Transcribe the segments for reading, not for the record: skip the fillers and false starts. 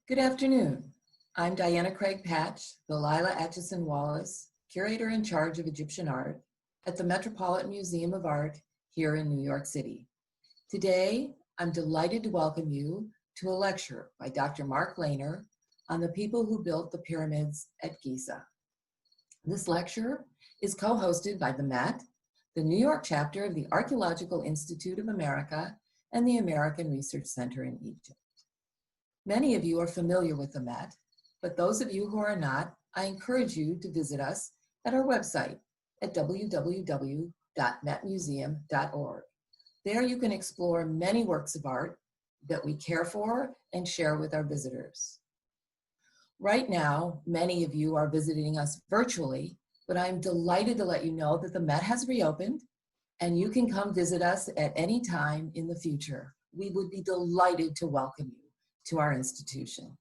Good afternoon. I'm Diana Craig Patch, the Lila Atchison Wallace, curator in charge of Egyptian art at the Metropolitan Museum of Art here in New York City. Today, I'm delighted to welcome you to a lecture by Dr. Mark Lehner on the people who built the pyramids at Giza. This lecture is co-hosted by the Met, the New York chapter of the Archaeological Institute of America, and the American Research Center in Egypt. Many of you are familiar with the Met, but those of you who are not, I encourage you to visit us at our website at www.metmuseum.org. There you can explore many works of art that we care for and share with our visitors. Right now, many of you are visiting us virtually, but I'm delighted to let you know that the Met has reopened and you can come visit us at any time in the future. We would be delighted to welcome you to our institution.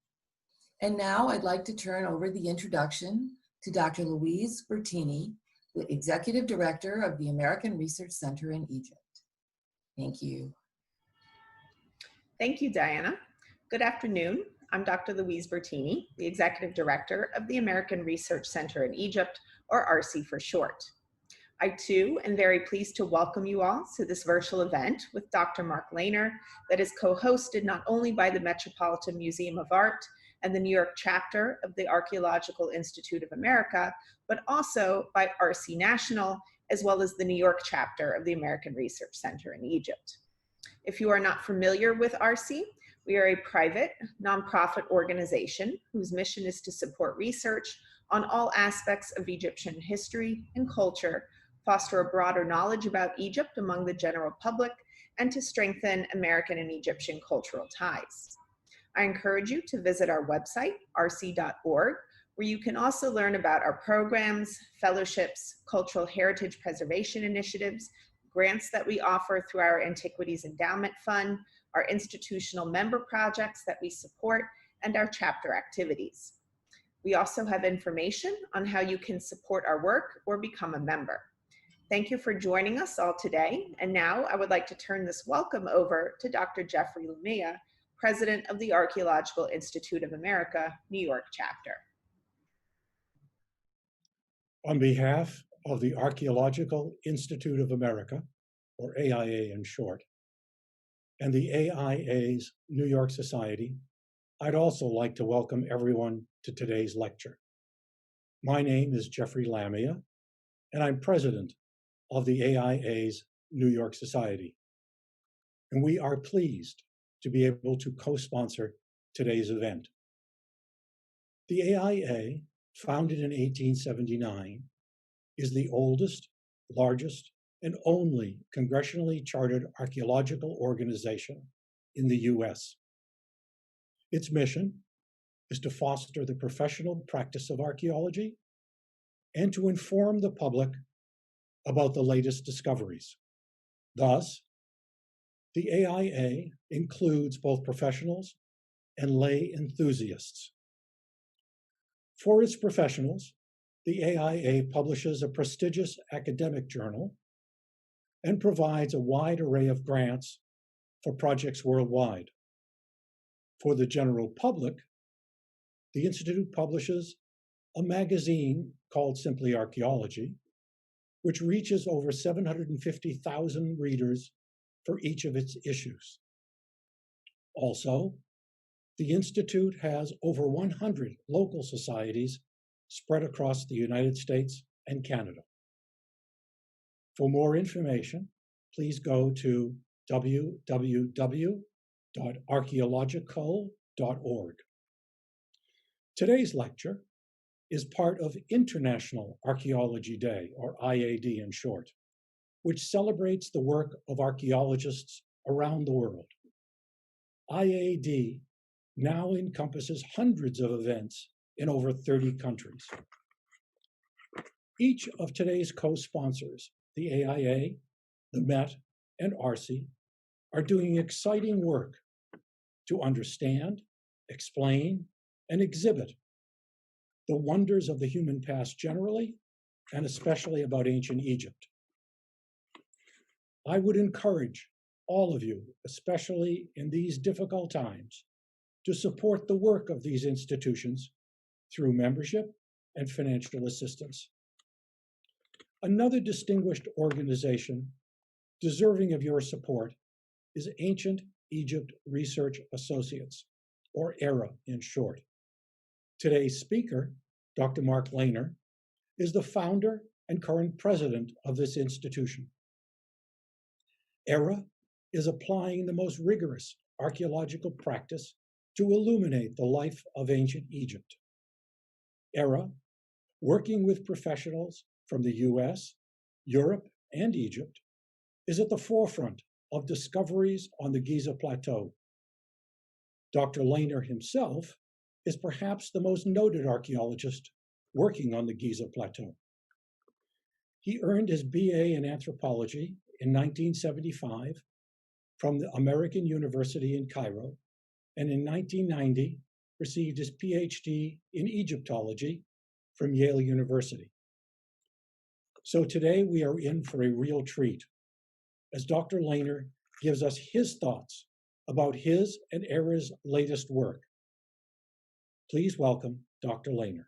And now I'd like to turn over the introduction to Dr. Louise Bertini, the Executive Director of the American Research Center in Egypt. Thank you. Thank you, Diana. Good afternoon. I'm Dr. Louise Bertini, the Executive Director of the American Research Center in Egypt, or ARCE for short. I too am very pleased to welcome you all to this virtual event with Dr. Mark Lehner that is co-hosted not only by the Metropolitan Museum of Art and the New York chapter of the Archaeological Institute of America, but also by ARCE National, as well as the New York chapter of the American Research Center in Egypt. If you are not familiar with ARCE, we are a private, nonprofit organization whose mission is to support research on all aspects of Egyptian history and culture, foster a broader knowledge about Egypt among the general public, and to strengthen American and Egyptian cultural ties. I encourage you to visit our website, arce.org, where you can also learn about our programs, fellowships, cultural heritage preservation initiatives, grants that we offer through our Antiquities Endowment Fund, our institutional member projects that we support, and our chapter activities. We also have information on how you can support our work or become a member. Thank you for joining us all today. And now I would like to turn this welcome over to Dr. Jeffrey Lamia, President of the Archaeological Institute of America, New York chapter. On behalf of the Archaeological Institute of America, or AIA in short, and the AIA's New York Society, I'd also like to welcome everyone to today's lecture. My name is Jeffrey Lamia, and I'm president of the AIA's New York Society. And we are pleased to be able to co-sponsor today's event. The AIA, founded in 1879, is the oldest, largest, and only congressionally chartered archaeological organization in the US. Its mission is to foster the professional practice of archaeology and to inform the public about the latest discoveries. Thus, the AIA includes both professionals and lay enthusiasts. For its professionals, the AIA publishes a prestigious academic journal and provides a wide array of grants for projects worldwide. For the general public, the Institute publishes a magazine called Simply Archaeology, which reaches over 750,000 readers for each of its issues. Also, the Institute has over 100 local societies spread across the United States and Canada. For more information, please go to www.archaeological.org. Today's lecture is part of International Archaeology Day, or IAD in short, which celebrates the work of archaeologists around the world. IAD now encompasses hundreds of events in over 30 countries. Each of today's co-sponsors, the AIA, the Met, and ARCE, are doing exciting work to understand, explain, and exhibit the wonders of the human past generally, and especially about ancient Egypt. I would encourage all of you, especially in these difficult times, to support the work of these institutions through membership and financial assistance. Another distinguished organization deserving of your support is Ancient Egypt Research Associates, or AERA in short. Today's speaker, Dr. Mark Lehner, is the founder and current president of this institution. AERA is applying the most rigorous archaeological practice to illuminate the life of ancient Egypt. AERA, working with professionals from the US, Europe, and Egypt, is at the forefront of discoveries on the Giza Plateau. Dr. Lehner himself is perhaps the most noted archaeologist working on the Giza Plateau. He earned his BA in anthropology in 1975 from the American University in Cairo, and in 1990 received his PhD in Egyptology from Yale University. So today we are in for a real treat as Dr. Lehner gives us his thoughts about his and AERA's latest work. Please welcome Dr. Lehner.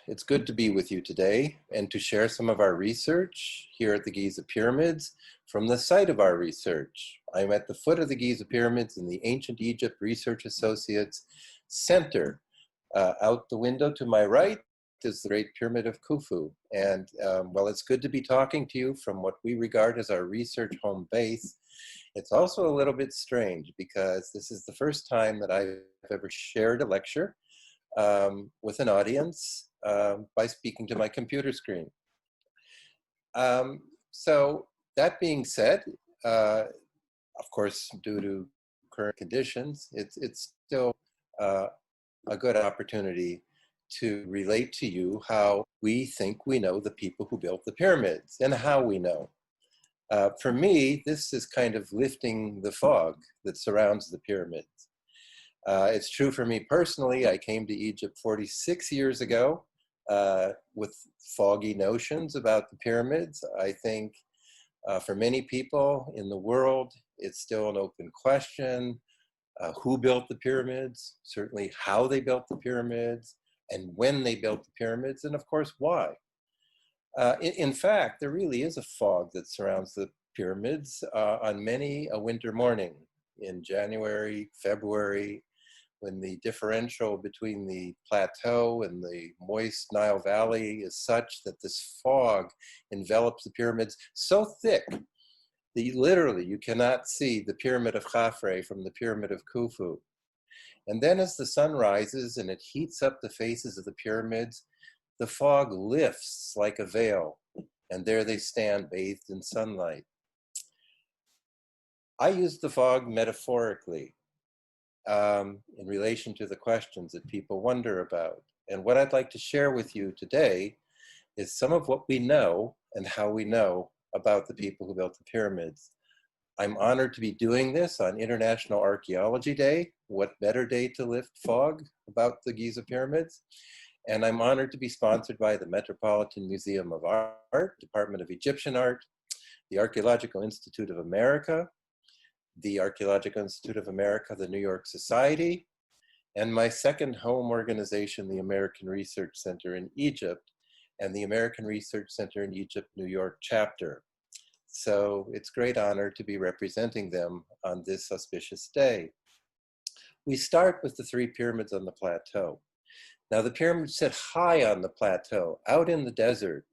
It's good to be with you today and to share some of our research here at the Giza Pyramids from the site of our research. I'm at the foot of the Giza Pyramids in the Ancient Egypt Research Associates Center. Out the window to my right is the Great Pyramid of Khufu. And well, it's good to be talking to you from what we regard as our research home base. It's also a little bit strange because this is the first time that I've ever shared a lecture with an audience by speaking to my computer screen. So that being said, of course, due to current conditions, it's still a good opportunity to relate to you how we think we know the people who built the pyramids and how we know. For me, this is kind of lifting the fog that surrounds the pyramids. It's true for me personally. I came to Egypt 46 years ago with foggy notions about the pyramids. I think for many people in the world, it's still an open question. Who built the pyramids, certainly how they built the pyramids, and when they built the pyramids, and of course, why. In fact, there really is a fog that surrounds the pyramids on many a winter morning in January, February, when the differential between the plateau and the moist Nile Valley is such that this fog envelops the pyramids so thick that literally you cannot see the Pyramid of Khafre from the Pyramid of Khufu. And then as the sun rises and it heats up the faces of the pyramids, the fog lifts like a veil, and there they stand bathed in sunlight. I use the fog metaphorically in relation to the questions that people wonder about. And what I'd like to share with you today is some of what we know and how we know about the people who built the pyramids. I'm honored to be doing this on International Archaeology Day. What better day to lift fog about the Giza Pyramids? And I'm honored to be sponsored by the Metropolitan Museum of Art, Department of Egyptian Art, the Archaeological Institute of America, the Archaeological Institute of America, the New York Society, and my second home organization, the American Research Center in Egypt, and the American Research Center in Egypt, New York chapter. So it's a great honor to be representing them on this auspicious day. We start with the three pyramids on the plateau. Now the pyramids sit high on the plateau, out in the desert,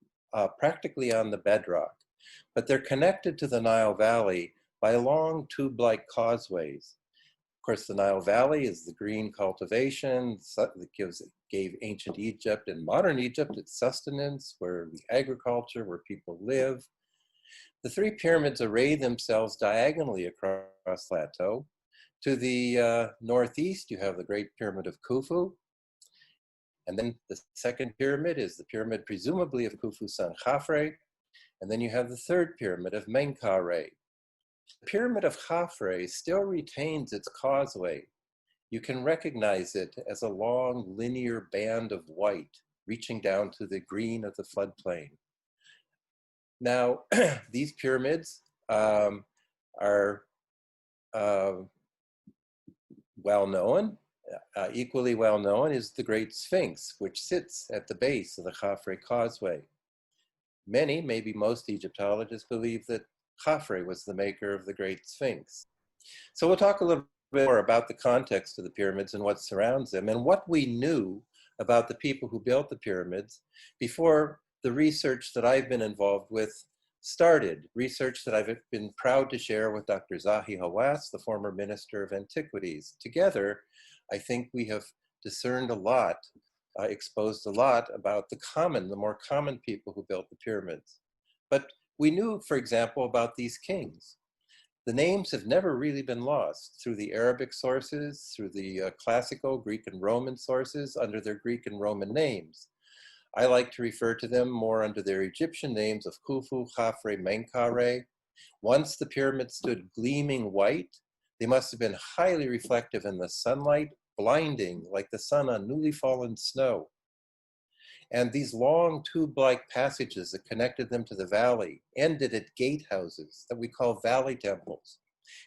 practically on the bedrock, but they're connected to the Nile Valley by long tube-like causeways. Of course, the Nile Valley is the green cultivation that gave ancient Egypt and modern Egypt its sustenance, where the agriculture, where people live. The three pyramids array themselves diagonally across the plateau. To the northeast, you have the Great Pyramid of Khufu. And then the second pyramid is the pyramid presumably of Khufu San Khafre. And then you have the third pyramid of Menkaure. The Pyramid of Khafre still retains its causeway. You can recognize it as a long linear band of white reaching down to the green of the floodplain. Now, these pyramids are well known, equally well known, is the Great Sphinx, which sits at the base of the Khafre Causeway. Many, maybe most Egyptologists believe that Khafre was the maker of the Great Sphinx. So we'll talk a little bit more about the context of the pyramids and what surrounds them and what we knew about the people who built the pyramids before the research that I've been involved with started, research that I've been proud to share with Dr. Zahi Hawass, the former Minister of Antiquities. Together, I think we have discerned a lot, exposed a lot about the more common people who built the pyramids. But we knew, for example, about these kings. The names have never really been lost through the Arabic sources, through the classical Greek and Roman sources under their Greek and Roman names. I like to refer to them more under their Egyptian names of Khufu, Khafre, Menkaure. Once the pyramids stood gleaming white, they must have been highly reflective in the sunlight, blinding like the sun on newly fallen snow. And these long tube-like passages that connected them to the valley ended at gatehouses that we call valley temples.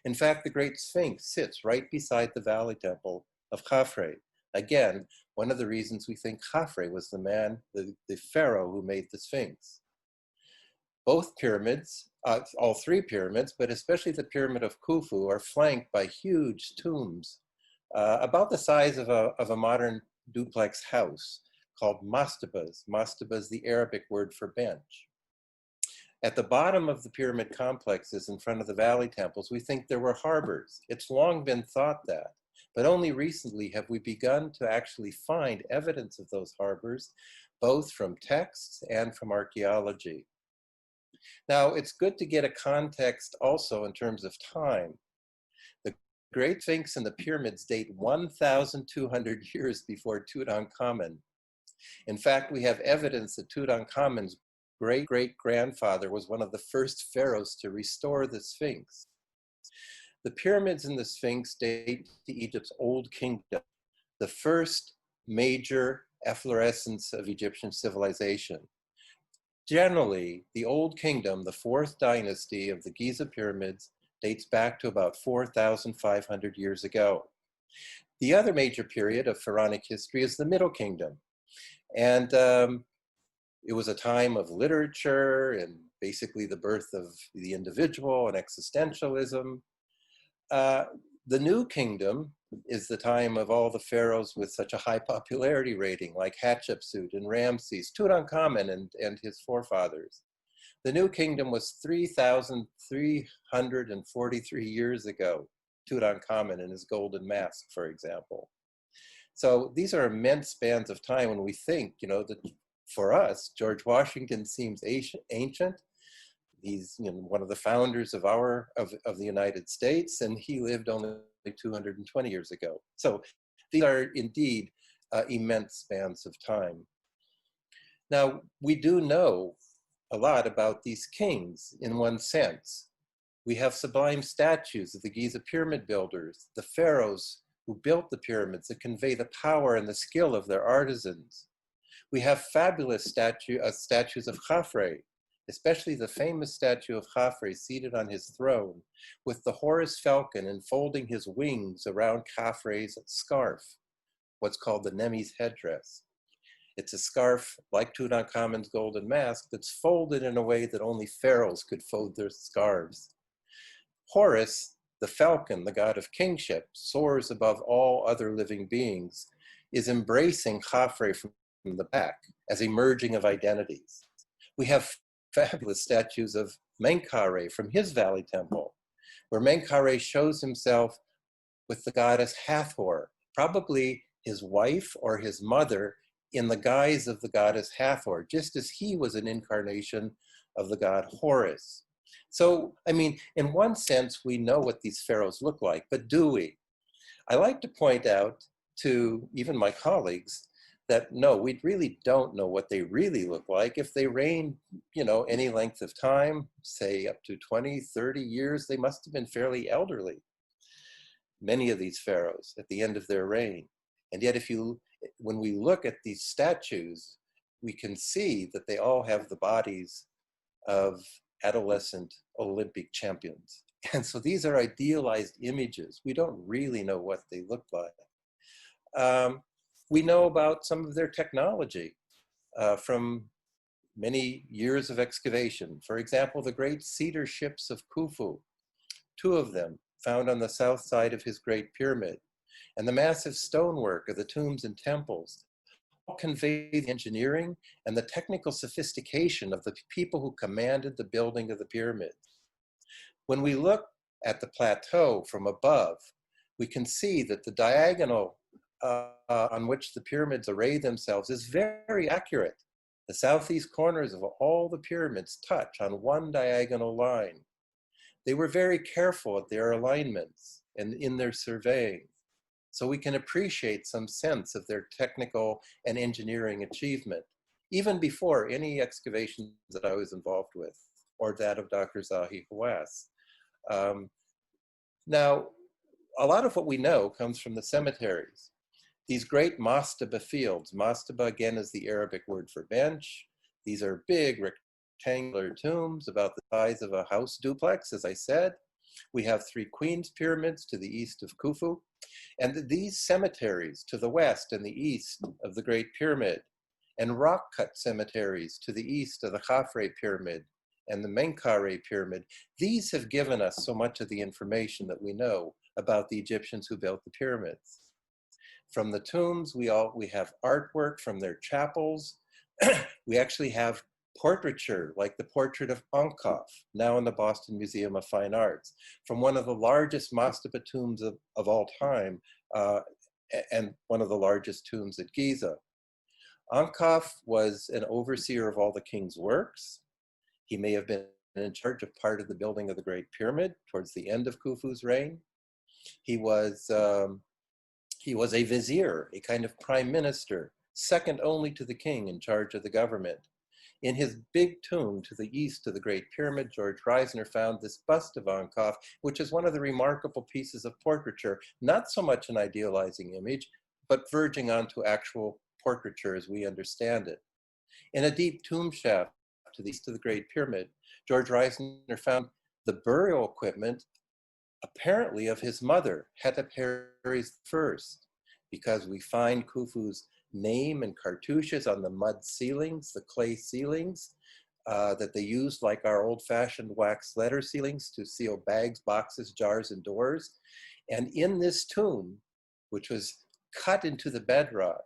In fact, the Great Sphinx sits right beside the valley temple of Khafre. Again, one of the reasons we think Khafre was the man, the pharaoh who made the Sphinx. Both pyramids, all three pyramids, but especially the pyramid of Khufu, are flanked by huge tombs about the size of a modern duplex house called mastabas. Mastabas, the Arabic word for bench. At the bottom of the pyramid complexes in front of the valley temples, we think there were harbors. It's long been thought that, but only recently have we begun to actually find evidence of those harbors, both from texts and from archaeology. Now, it's good to get a context also in terms of time. The Great Sphinx and the pyramids date 1,200 years before Tutankhamun. In fact, we have evidence that Tutankhamun's great-great-grandfather was one of the first pharaohs to restore the Sphinx. The pyramids and the Sphinx date to Egypt's Old Kingdom, the first major efflorescence of Egyptian civilization. Generally, the Old Kingdom, the fourth dynasty of the Giza Pyramids, dates back to about 4,500 years ago. The other major period of pharaonic history is the Middle Kingdom. And it was a time of literature and basically the birth of the individual and existentialism. The New Kingdom is the time of all the pharaohs with such a high popularity rating, like Hatshepsut and Ramses, Tutankhamun and his forefathers. The New Kingdom was 3,343 years ago, Tutankhamun and his golden mask, for example. So these are immense spans of time when we think, that for us, George Washington seems ancient. He's one of the founders of the United States, and he lived only 220 years ago. So these are indeed immense spans of time. Now, we do know a lot about these kings in one sense. We have sublime statues of the Giza pyramid builders, the pharaohs who built the pyramids that convey the power and the skill of their artisans. We have fabulous statues of Khafre, especially the famous statue of Khafre seated on his throne with the Horus falcon enfolding his wings around Khafre's scarf, what's called the Nemi's headdress. It's a scarf like Tutankhamun's golden mask that's folded in a way that only pharaohs could fold their scarves. Horus, the falcon, the god of kingship, soars above all other living beings, is embracing Khafre from the back as a merging of identities. We have fabulous statues of Menkaure from his valley temple, where Menkaure shows himself with the goddess Hathor, probably his wife or his mother, in the guise of the goddess Hathor, just as he was an incarnation of the god Horus. So, in one sense, we know what these pharaohs look like, but do we? I like to point out to even my colleagues that no, we really don't know what they really look like. If they reigned, any length of time, say up to 20, 30 years, they must have been fairly elderly. Many of these pharaohs at the end of their reign. And yet when we look at these statues, we can see that they all have the bodies of adolescent Olympic champions. And so these are idealized images. We don't really know what they look like. We know about some of their technology from many years of excavation. For example, the great cedar ships of Khufu, 2 of them found on the south side of his Great Pyramid, and the massive stonework of the tombs and temples all convey the engineering and the technical sophistication of the people who commanded the building of the pyramids. When we look at the plateau from above, we can see that the diagonal on which the pyramids array themselves is very accurate. The southeast corners of all the pyramids touch on one diagonal line. They were very careful at their alignments and in their surveying, so we can appreciate some sense of their technical and engineering achievement, even before any excavations that I was involved with, or that of Dr. Zahi Hawass. Now, a lot of what we know comes from the cemeteries. These great mastaba fields, mastaba again is the Arabic word for bench. These are big rectangular tombs about the size of a house duplex, as I said. We have 3 Queens pyramids to the east of Khufu. And these cemeteries to the west and the east of the Great Pyramid, and rock-cut cemeteries to the east of the Khafre Pyramid and the Menkaure Pyramid, these have given us so much of the information that we know about the Egyptians who built the pyramids. From the tombs, we have artwork from their chapels. We actually have portraiture, like the portrait of Ankaf, now in the Boston Museum of Fine Arts, from one of the largest mastaba tombs of all time, and one of the largest tombs at Giza. Ankaf was an overseer of all the king's works. He may have been in charge of part of the building of the Great Pyramid towards the end of Khufu's reign. He was a vizier, a kind of prime minister, second only to the king in charge of the government. In his big tomb to the east of the Great Pyramid, George Reisner found this bust of Ankaf, which is one of the remarkable pieces of portraiture, not so much an idealizing image, but verging onto actual portraiture as we understand it. In a deep tomb shaft to the east of the Great Pyramid, George Reisner found the burial equipment apparently of his mother, Hetepheres I, because we find Khufu's name and cartouches on the mud ceilings, the clay ceilings that they used like our old-fashioned wax letter ceilings to seal bags, boxes, jars, and doors. And in this tomb, which was cut into the bedrock,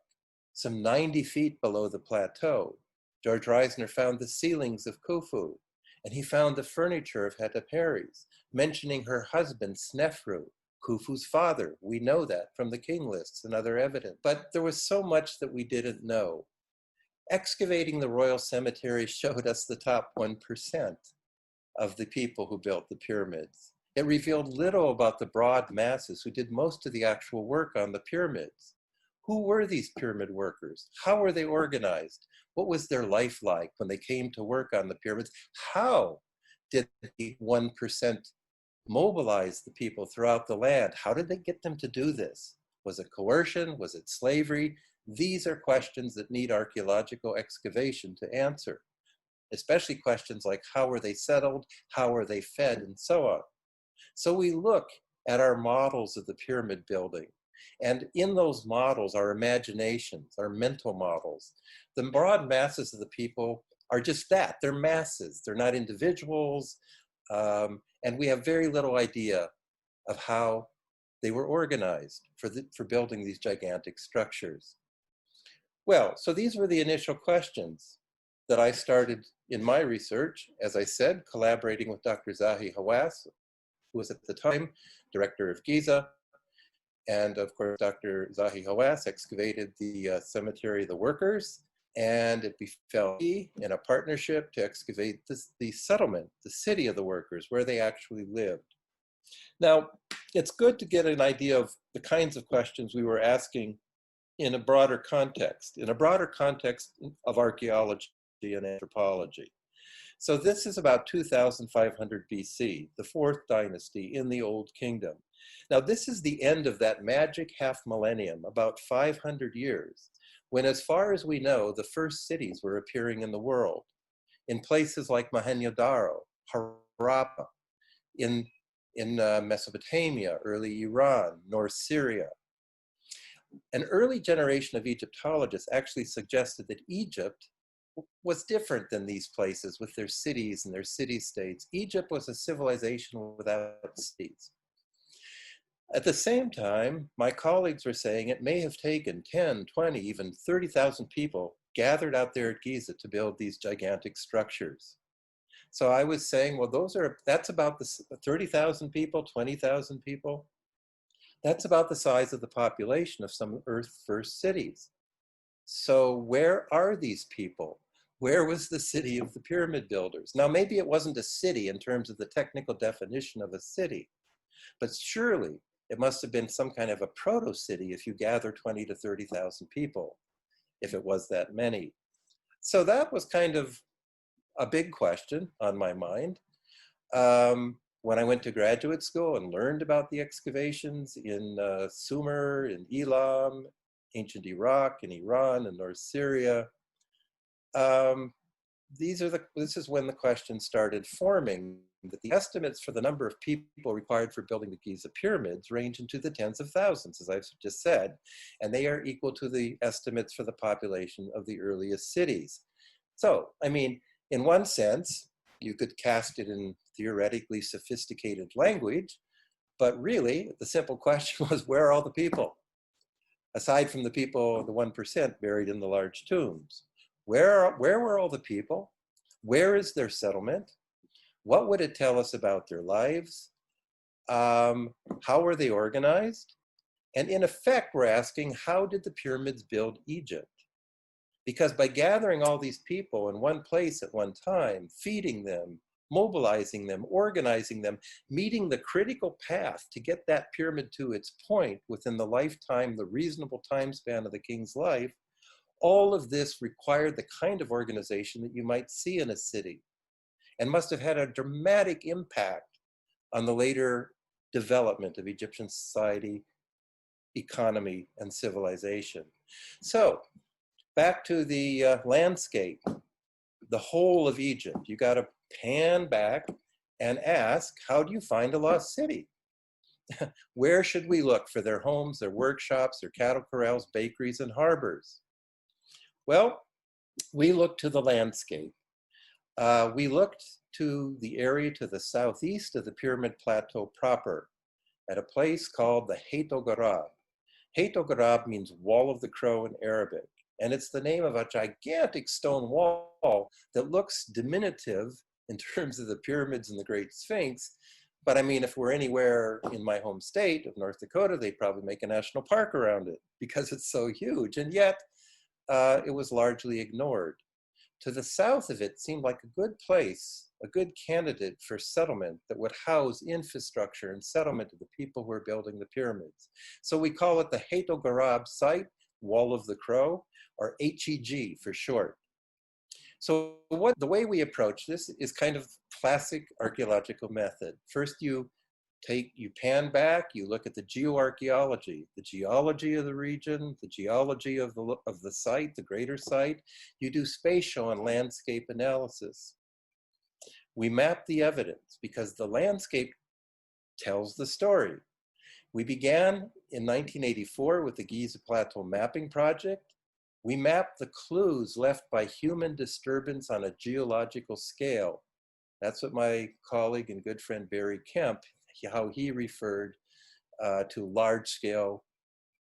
some 90 feet below the plateau, George Reisner found the ceilings of Khufu, and he found the furniture of Hetepheres, mentioning her husband, Snefru, Khufu's father. We know that from the king lists and other evidence. But there was so much that we didn't know. Excavating the royal cemetery showed us the top 1% of the people who built the pyramids. It revealed little about the broad masses who did most of the actual work on the pyramids. Who were these pyramid workers? How were they organized? What was their life like when they came to work on the pyramids? How did the 1% mobilize the people throughout the land? How did they get them to do this? Was it coercion? Was it slavery? These are questions that need archaeological excavation to answer, especially questions like how were they settled, how were they fed, and so on. So we look at our models of the pyramid building, and in those models, our imaginations, our mental models, the broad masses of the people are just that. They're masses. They're not individuals. And we have very little idea of how they were organized for building these gigantic structures. Well, so these were the initial questions that I started in my research, as I said, collaborating with Dr. Zahi Hawass, who was at the time director of Giza. And of course, Dr. Zahi Hawass excavated the cemetery of the workers, and it befell me in a partnership to excavate the settlement, the city of the workers, where they actually lived. Now, it's good to get an idea of the kinds of questions we were asking in a broader context of archaeology and anthropology. So this is about 2500 BC, the 4th dynasty in the Old Kingdom. Now, this is the end of that magic half millennium, about 500 years, when, as far as we know, the first cities were appearing in the world, in places like Mohenjo-Daro, Harappa, in in Mesopotamia, early Iran, North Syria. An early generation of Egyptologists actually suggested that Egypt was different than these places with their cities and their city-states. Egypt was a civilization without cities. At the same time, my colleagues were saying it may have taken 10, 20, even 30,000 people gathered out there at Giza to build these gigantic structures. So I was saying, well, that's about the 30,000 people, 20,000 people. That's about the size of the population of some Earth's first cities. So where are these people? Where was the city of the pyramid builders? Now, maybe it wasn't a city in terms of the technical definition of a city, but surely it must have been some kind of a proto-city if you gather 20 to 30,000 people, if it was that many. So that was kind of a big question on my mind. When I went to graduate school and learned about the excavations in Sumer, in Elam, ancient Iraq, in Iran, and North Syria, this is when the question started forming, that the estimates for the number of people required for building the Giza pyramids range into the tens of thousands, as I've just said, and they are equal to the estimates for the population of the earliest cities. So, I mean, in one sense, you could cast it in theoretically sophisticated language, but really the simple question was, where are all the people? Aside from the people, the 1% buried in the large tombs. Where were all the people? Where is their settlement? What would it tell us about their lives? How were they organized? And in effect, we're asking, how did the pyramids build Egypt? Because by gathering all these people in one place at one time, feeding them, mobilizing them, organizing them, meeting the critical path to get that pyramid to its point within the lifetime, the reasonable time span of the king's life, all of this required the kind of organization that you might see in a city and must have had a dramatic impact on the later development of Egyptian society, economy, and civilization. So back to the landscape, the whole of Egypt. You got to pan back and ask, how do you find a lost city? Where should we look for their homes, their workshops, their cattle corrals, bakeries, and harbors? Well, we looked to the landscape. We looked to the area to the southeast of the Pyramid Plateau proper at a place called the Hayt al-Garab. Hayt al-Garab means wall of the crow in Arabic, and it's the name of a gigantic stone wall that looks diminutive in terms of the pyramids and the Great Sphinx. But I mean, if we're anywhere in my home state of North Dakota, they'd probably make a national park around it because it's so huge. And yet, it was largely ignored. To the south of it seemed like a good place, a good candidate for settlement that would house infrastructure and settlement of the people who are building the pyramids. So we call it the Hayt al-Garab site, Wall of the Crow, or HEG for short. So the way we approach this is kind of classic archaeological method. First you pan back, you look at the geoarchaeology, the geology of the region, the geology of the site, the greater site. You do spatial and landscape analysis. We map the evidence because the landscape tells the story. We began in 1984 with the Giza Plateau Mapping Project. We mapped the clues left by human disturbance on a geological scale. That's what my colleague and good friend Barry Kemp, how he referred to large-scale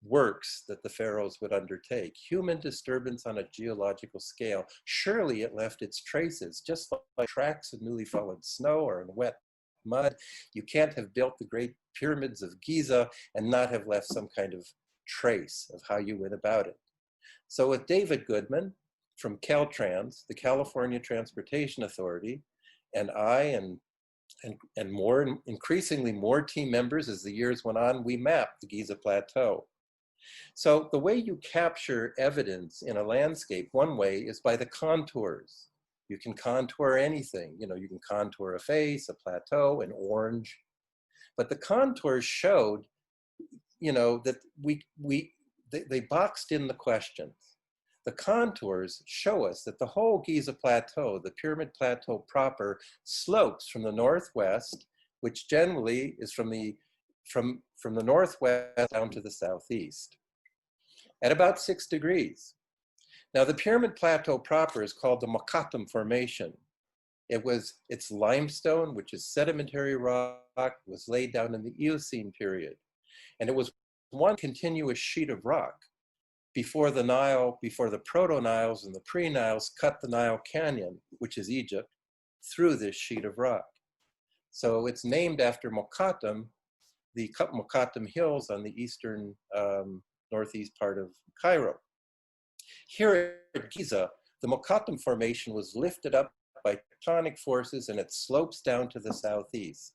works that the pharaohs would undertake. Human disturbance on a geological scale. Surely it left its traces, just like tracks of newly fallen snow or in wet mud. You can't have built the great pyramids of Giza and not have left some kind of trace of how you went about it. So with David Goodman from Caltrans, the California Transportation Authority, and I and more, increasingly more team members as the years went on, we mapped the Giza Plateau. So the way you capture evidence in a landscape, one way is by the contours. You can contour anything. You know, you can contour a face, a plateau, an orange. But the contours showed, you know, that they boxed in the questions. The contours show us that the whole Giza Plateau, the Pyramid Plateau proper, slopes from the northwest which generally is from the northwest down to the southeast, at about 6 degrees. Now, the Pyramid Plateau proper is called the Mokattam Formation. It's limestone, which is sedimentary rock, was laid down in the Eocene period. And it was one continuous sheet of rock before the Nile, before the Proto-Niles and the pre-Niles cut the Nile Canyon, which is Egypt, through this sheet of rock. So it's named after Mokattam, the Mokattam Hills on the eastern northeast part of Cairo. Here at Giza, the Mokattam Formation was lifted up by tectonic forces and it slopes down to the southeast.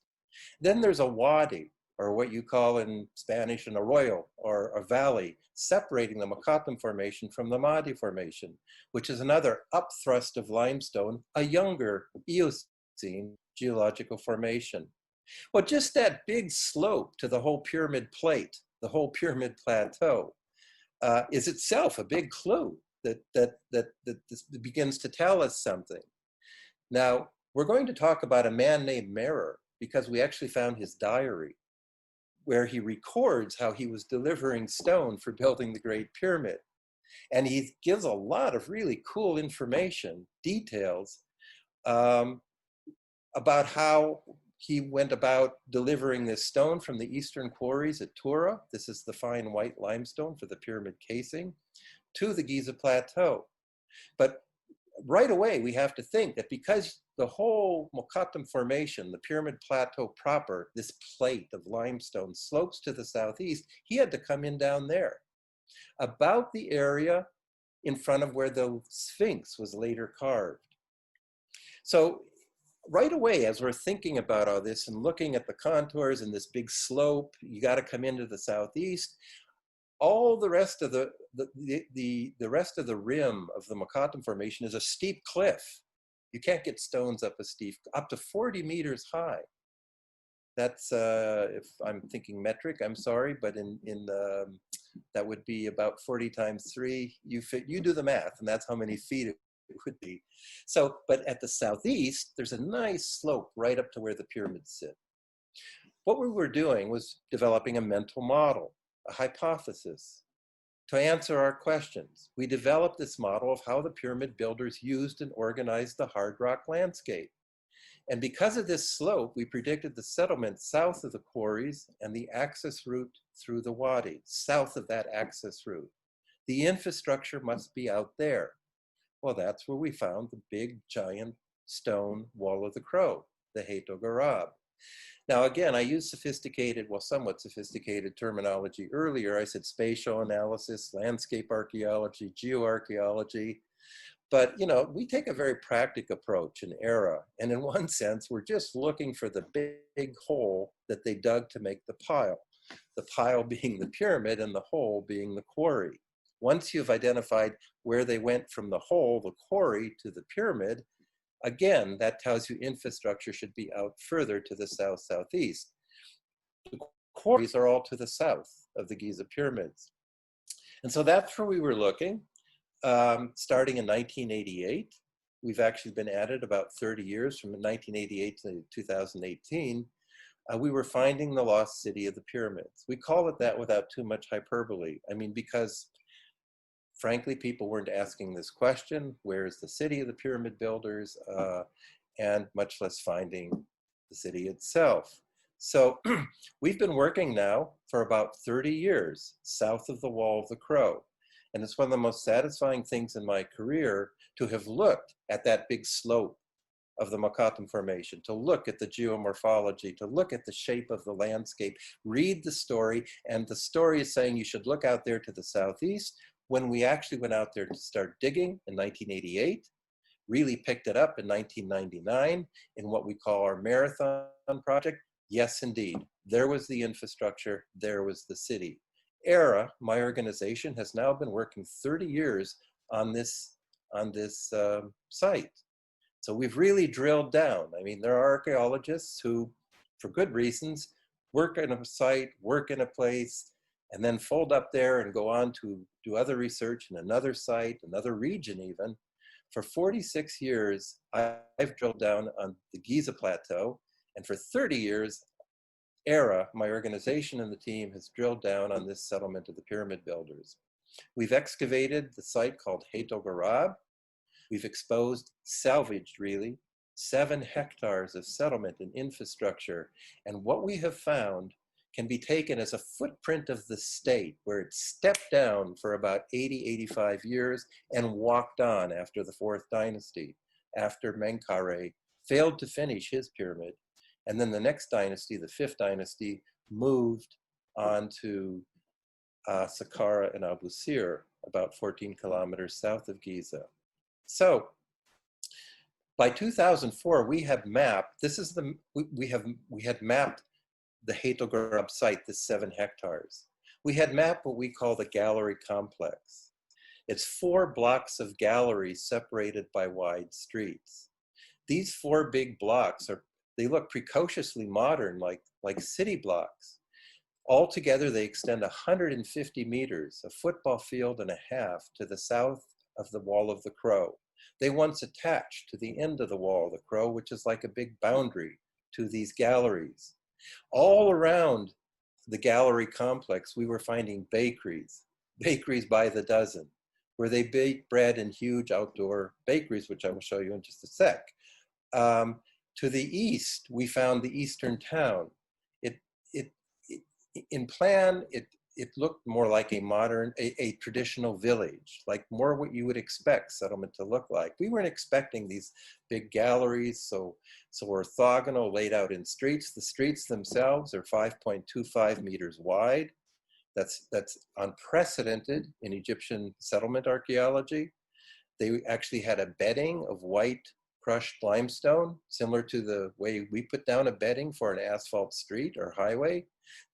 Then there's a wadi, or what you call in Spanish an arroyo, or a valley, separating the Mokattam Formation from the Wadi Formation, which is another upthrust of limestone, a younger Eocene geological formation. Well, just that big slope to the whole pyramid plate, the whole pyramid plateau, is itself a big clue that this begins to tell us something. Now, we're going to talk about a man named Merer because we actually found his diary where he records how he was delivering stone for building the Great Pyramid. And he gives a lot of really cool information, details, about how he went about delivering this stone from the eastern quarries at Tura. This is the fine white limestone for the pyramid casing, to the Giza Plateau. But right away, we have to think that because the whole Mokattam Formation, the Pyramid Plateau proper, this plate of limestone slopes to the southeast, he had to come in down there, about the area in front of where the Sphinx was later carved. So right away, as we're thinking about all this and looking at the contours and this big slope, you got to come into the southeast. All the rest of the rest of the rim of the Mokattam Formation is a steep cliff. You can't get stones up up to 40 meters high. That's if I'm thinking metric, I'm sorry, but that would be about 40 times 3. You do the math, and that's how many feet it would be. So, but at the southeast, there's a nice slope right up to where the pyramids sit. What we were doing was developing a mental model, a hypothesis, to answer our questions. We developed this model of how the pyramid builders used and organized the hard rock landscape. And because of this slope, we predicted the settlement south of the quarries and the access route through the Wadi, south of that access route. The infrastructure must be out there. Well, that's where we found the big, giant stone wall of the crow, the Hato Garab. Now, again, I used sophisticated, well, somewhat sophisticated terminology earlier. I said spatial analysis, landscape archaeology, geoarchaeology. But, you know, we take a very practical approach in AERA. And in one sense, we're just looking for the big hole that they dug to make the pile being the pyramid and the hole being the quarry. Once you've identified where they went from the hole, the quarry, to the pyramid, again, that tells you infrastructure should be out further to the south-southeast. The quarries are all to the south of the Giza pyramids. And so that's where we were looking, starting in 1988. We've actually been at it about 30 years, from 1988 to 2018. We were finding the lost city of the pyramids. We call it that without too much hyperbole. I mean, because frankly, people weren't asking this question, where is the city of the pyramid builders, and much less finding the city itself. So we've been working now for about 30 years south of the Wall of the Crow. And it's one of the most satisfying things in my career to have looked at that big slope of the Mokattam Formation, to look at the geomorphology, to look at the shape of the landscape, read the story, and the story is saying you should look out there to the southeast. When we actually went out there to start digging in 1988, really picked it up in 1999 in what we call our marathon project. Yes, indeed, there was the infrastructure, there was the city. AERA, my organization, has now been working 30 years on this site. So we've really drilled down. I mean, there are archaeologists who, for good reasons, work in a site, work in a place, and then fold up there and go on to do other research in another site, another region even. For 46 years, I've drilled down on the Giza Plateau, And for 30 years, AERA, my organization and the team, has drilled down on this settlement of the pyramid builders. We've excavated the site called el-Jarf. We've exposed, salvaged really, 7 hectares of settlement and infrastructure. And what we have found can be taken as a footprint of the state, where it stepped down for about 80, 85 years and walked on after the 4th dynasty, after Menkaure failed to finish his pyramid. And then the next dynasty, the 5th dynasty, moved on to Saqqara and Abu Sir, about 14 kilometers south of Giza. So by 2004, we had mapped, we had mapped the el-Jarf site, the 7 hectares. We had mapped what we call the gallery complex. It's 4 blocks of galleries separated by wide streets. These 4 big blocks they look precociously modern, like city blocks. Altogether, they extend 150 meters, a football field and a half, to the south of the Wall of the Crow. They once attached to the end of the Wall of the Crow, which is like a big boundary to these galleries. All around the gallery complex, we were finding bakeries by the dozen, where they bake bread in huge outdoor bakeries, which I will show you in just a sec. To the east, we found the eastern town. In plan, it looked more like a modern, a traditional village, like more what you would expect settlement to look like. We weren't expecting these big galleries, so orthogonal, laid out in streets. The streets themselves are 5.25 meters wide. That's unprecedented in Egyptian settlement archaeology. They actually had a bedding of white crushed limestone, similar to the way we put down a bedding for an asphalt street or highway.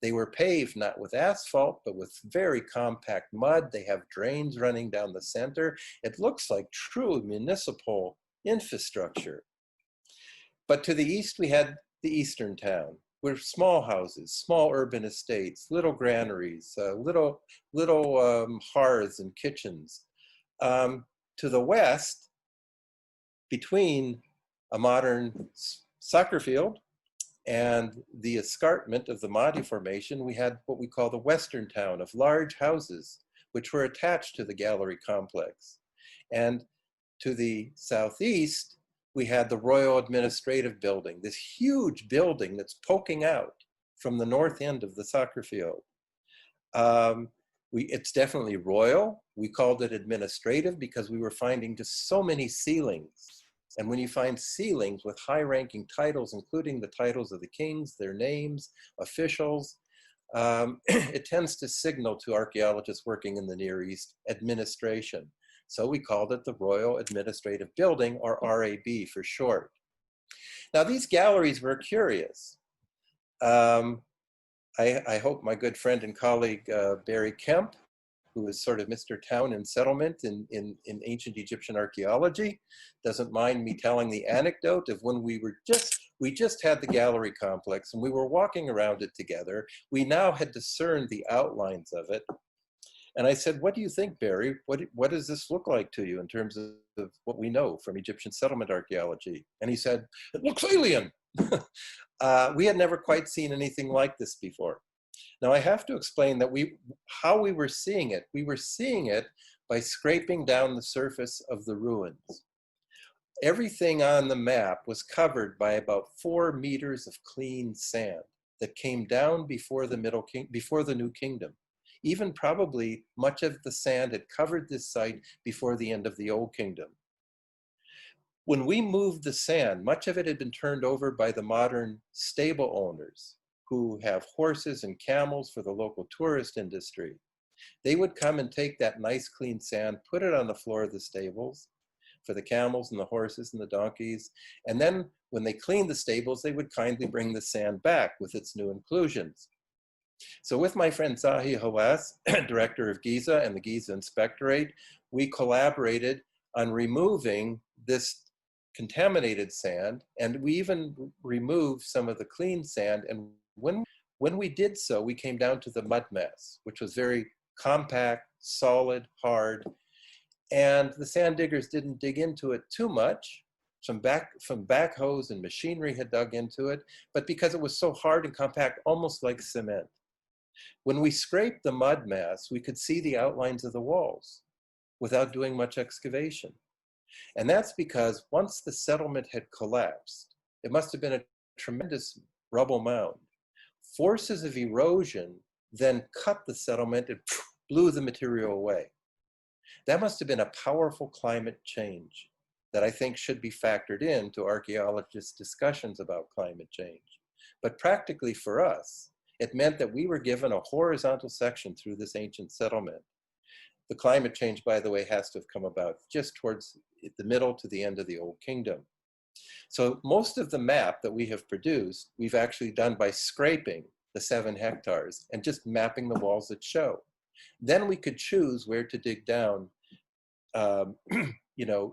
They were paved not with asphalt, but with very compact mud. They have drains running down the center. It looks like true municipal infrastructure. But to the east, we had the eastern town, where small houses, small urban estates, little granaries, little hearths and kitchens. To the west, between a modern soccer field and the escarpment of the Wadi Formation, we had what we call the western town of large houses, which were attached to the gallery complex. And to the southeast, we had the Royal Administrative Building, this huge building that's poking out from the north end of the soccer field. It's definitely royal. We called it administrative because we were finding just so many ceilings. And when you find ceilings with high-ranking titles, including the titles of the kings, their names, officials, it tends to signal to archaeologists working in the Near East administration. So we called it the Royal Administrative Building, or RAB for short. Now, these galleries were curious. I hope my good friend and colleague, Barry Kemp, who is sort of Mr. Town and Settlement in ancient Egyptian archaeology, doesn't mind me telling the anecdote of when we just had the gallery complex and we were walking around it together. We now had discerned the outlines of it. And I said, what do you think, Barry? What does this look like to you in terms of what we know from Egyptian settlement archaeology? And he said, it looks alien. We had never quite seen anything like this before. Now I have to explain that how we were seeing it. We were seeing it by scraping down the surface of the ruins. Everything on the map was covered by about 4 meters of clean sand that came down before the New Kingdom. Even probably much of the sand had covered this site before the end of the Old Kingdom. When we moved the sand, much of it had been turned over by the modern stable owners who have horses and camels for the local tourist industry. They would come and take that nice clean sand, put it on the floor of the stables for the camels and the horses and the donkeys. And then when they cleaned the stables, they would kindly bring the sand back with its new inclusions. So with my friend Zahi Hawass, director of Giza and the Giza Inspectorate, we collaborated on removing this contaminated sand, and we even removed some of the clean sand. And when we did so, we came down to the mud mass, which was very compact, solid, hard, and the sand diggers didn't dig into it too much. some backhoes and machinery had dug into it, but because it was so hard and compact, almost like cement. When we scraped the mud mass, we could see the outlines of the walls without doing much excavation. And that's because once the settlement had collapsed, it must have been a tremendous rubble mound. Forces of erosion then cut the settlement and blew the material away. That must have been a powerful climate change that I think should be factored into archaeologists' discussions about climate change. But practically for us, it meant that we were given a horizontal section through this ancient settlement. The climate change, by the way, has to have come about just towards the middle to the end of the Old Kingdom. So most of the map that we have produced, we've actually done by scraping the 7 hectares and just mapping the walls that show. Then we could choose where to dig down,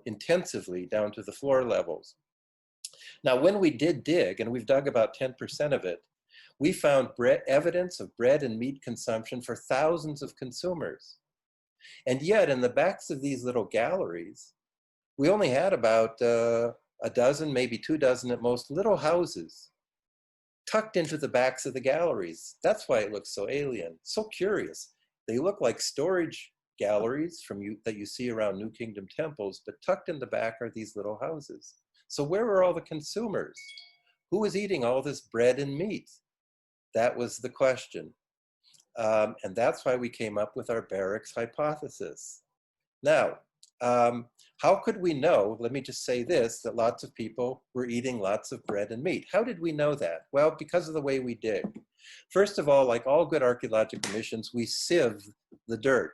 intensively down to the floor levels. Now, when we did dig, and we've dug about 10% of it, we found evidence of bread and meat consumption for thousands of consumers. And yet, in the backs of these little galleries, we only had about a dozen, maybe 2 dozen at most, little houses tucked into the backs of the galleries. That's why it looks so alien, so curious. They look like storage galleries that you see around New Kingdom temples, but tucked in the back are these little houses. So where were all the consumers? Who was eating all this bread and meat? That was the question. And that's why we came up with our barracks hypothesis. Now, how could we know, let me just say this, that lots of people were eating lots of bread and meat? How did we know that? Well, because of the way we dig. First of all, like all good archaeological missions, we sieve the dirt,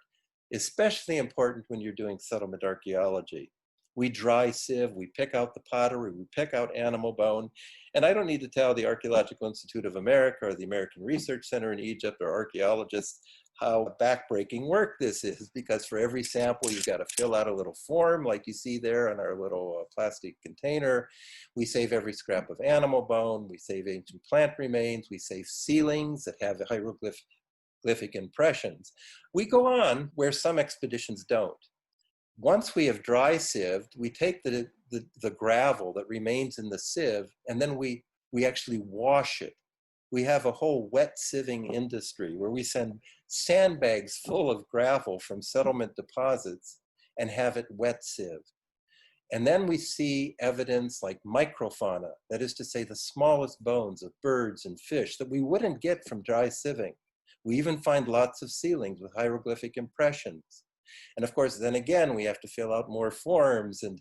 especially important when you're doing settlement archaeology. We dry sieve, we pick out the pottery, we pick out animal bone. And I don't need to tell the Archaeological Institute of America or the American Research Center in Egypt or archaeologists how backbreaking work this is, because for every sample, you've got to fill out a little form like you see there on our little plastic container. We save every scrap of animal bone, we save ancient plant remains, we save ceilings that have hieroglyphic impressions. We go on where some expeditions don't. Once we have dry sieved, we take the gravel that remains in the sieve, and then we actually wash it. We have a whole wet sieving industry where we send sandbags full of gravel from settlement deposits and have it wet sieved. And then we see evidence like microfauna, that is to say the smallest bones of birds and fish that we wouldn't get from dry sieving. We even find lots of ceilings with hieroglyphic impressions. And of course, then again, we have to fill out more forms, and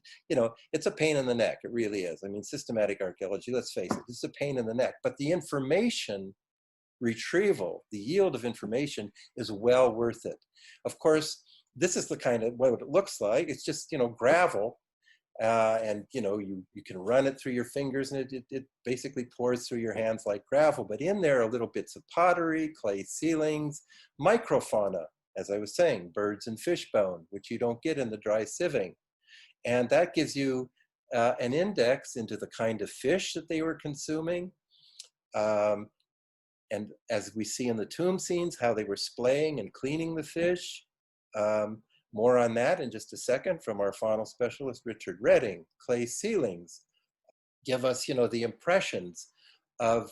it's a pain in the neck. It really is. I mean, systematic archaeology, let's face it, it's a pain in the neck. But the information retrieval, the yield of information is well worth it. Of course, this is the kind of what it looks like. It's just, gravel. And you can run it through your fingers, and it basically pours through your hands like gravel. But in there are little bits of pottery, clay ceilings, microfauna, as I was saying, birds and fish bone, which you don't get in the dry sieving. And that gives you an index into the kind of fish that they were consuming. And as we see in the tomb scenes, how they were splaying and cleaning the fish. More on that in just a second from our faunal specialist, Richard Redding. Clay ceilings give us, the impressions of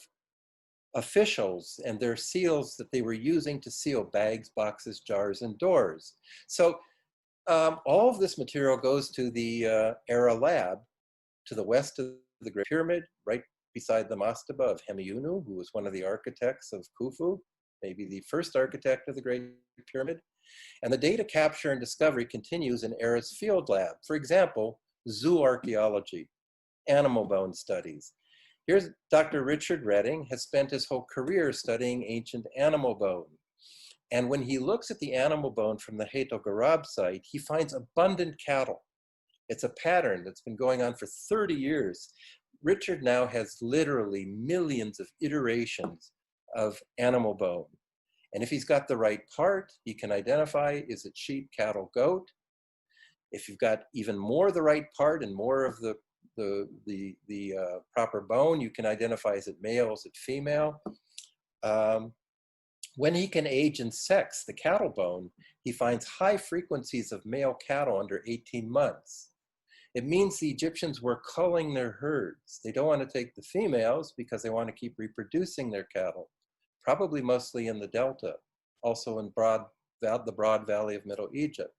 officials and their seals that they were using to seal bags, boxes, jars, and doors. So all of this material goes to the AERA lab to the west of the Great Pyramid, right beside the mastaba of Hemiunu, who was one of the architects of Khufu, maybe the first architect of the Great Pyramid. And the data capture and discovery continues in AERA's field lab. For example, zoo archaeology, animal bone studies. Here's Dr. Richard Redding has spent his whole career studying ancient animal bone. And when he looks at the animal bone from the Het el-Garab site, he finds abundant cattle. It's a pattern that's been going on for 30 years. Richard now has literally millions of iterations of animal bone. And if he's got the right part, he can identify, is it sheep, cattle, goat? If you've got even more the right part and more of the proper bone, you can identify, is it male, is it female? When he can age and sex the cattle bone, he finds high frequencies of male cattle under 18 months. It means the Egyptians were culling their herds. They don't want to take the females because they want to keep reproducing their cattle, probably mostly in the Delta, also in the broad valley of Middle Egypt.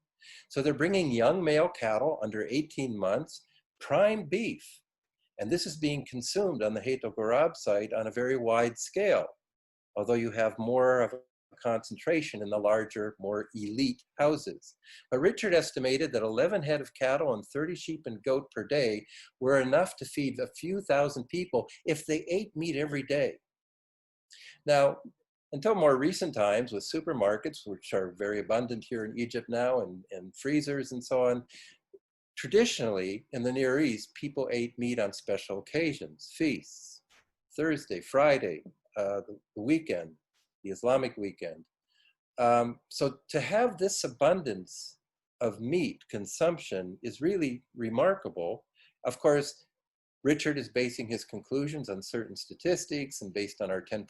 So they're bringing young male cattle under 18 months, prime beef, and this is being consumed on the Hayt el-Ghurab site on a very wide scale, although you have more of a concentration in the larger, more elite houses. But Richard estimated that 11 head of cattle and 30 sheep and goat per day were enough to feed a few thousand people if they ate meat every day. Now, until more recent times with supermarkets, which are very abundant here in Egypt now, and freezers and so on, traditionally in the Near East, people ate meat on special occasions, feasts, Thursday, Friday, the weekend, the Islamic weekend. So to have this abundance of meat consumption is really remarkable. Of course, Richard is basing his conclusions on certain statistics and based on our 10%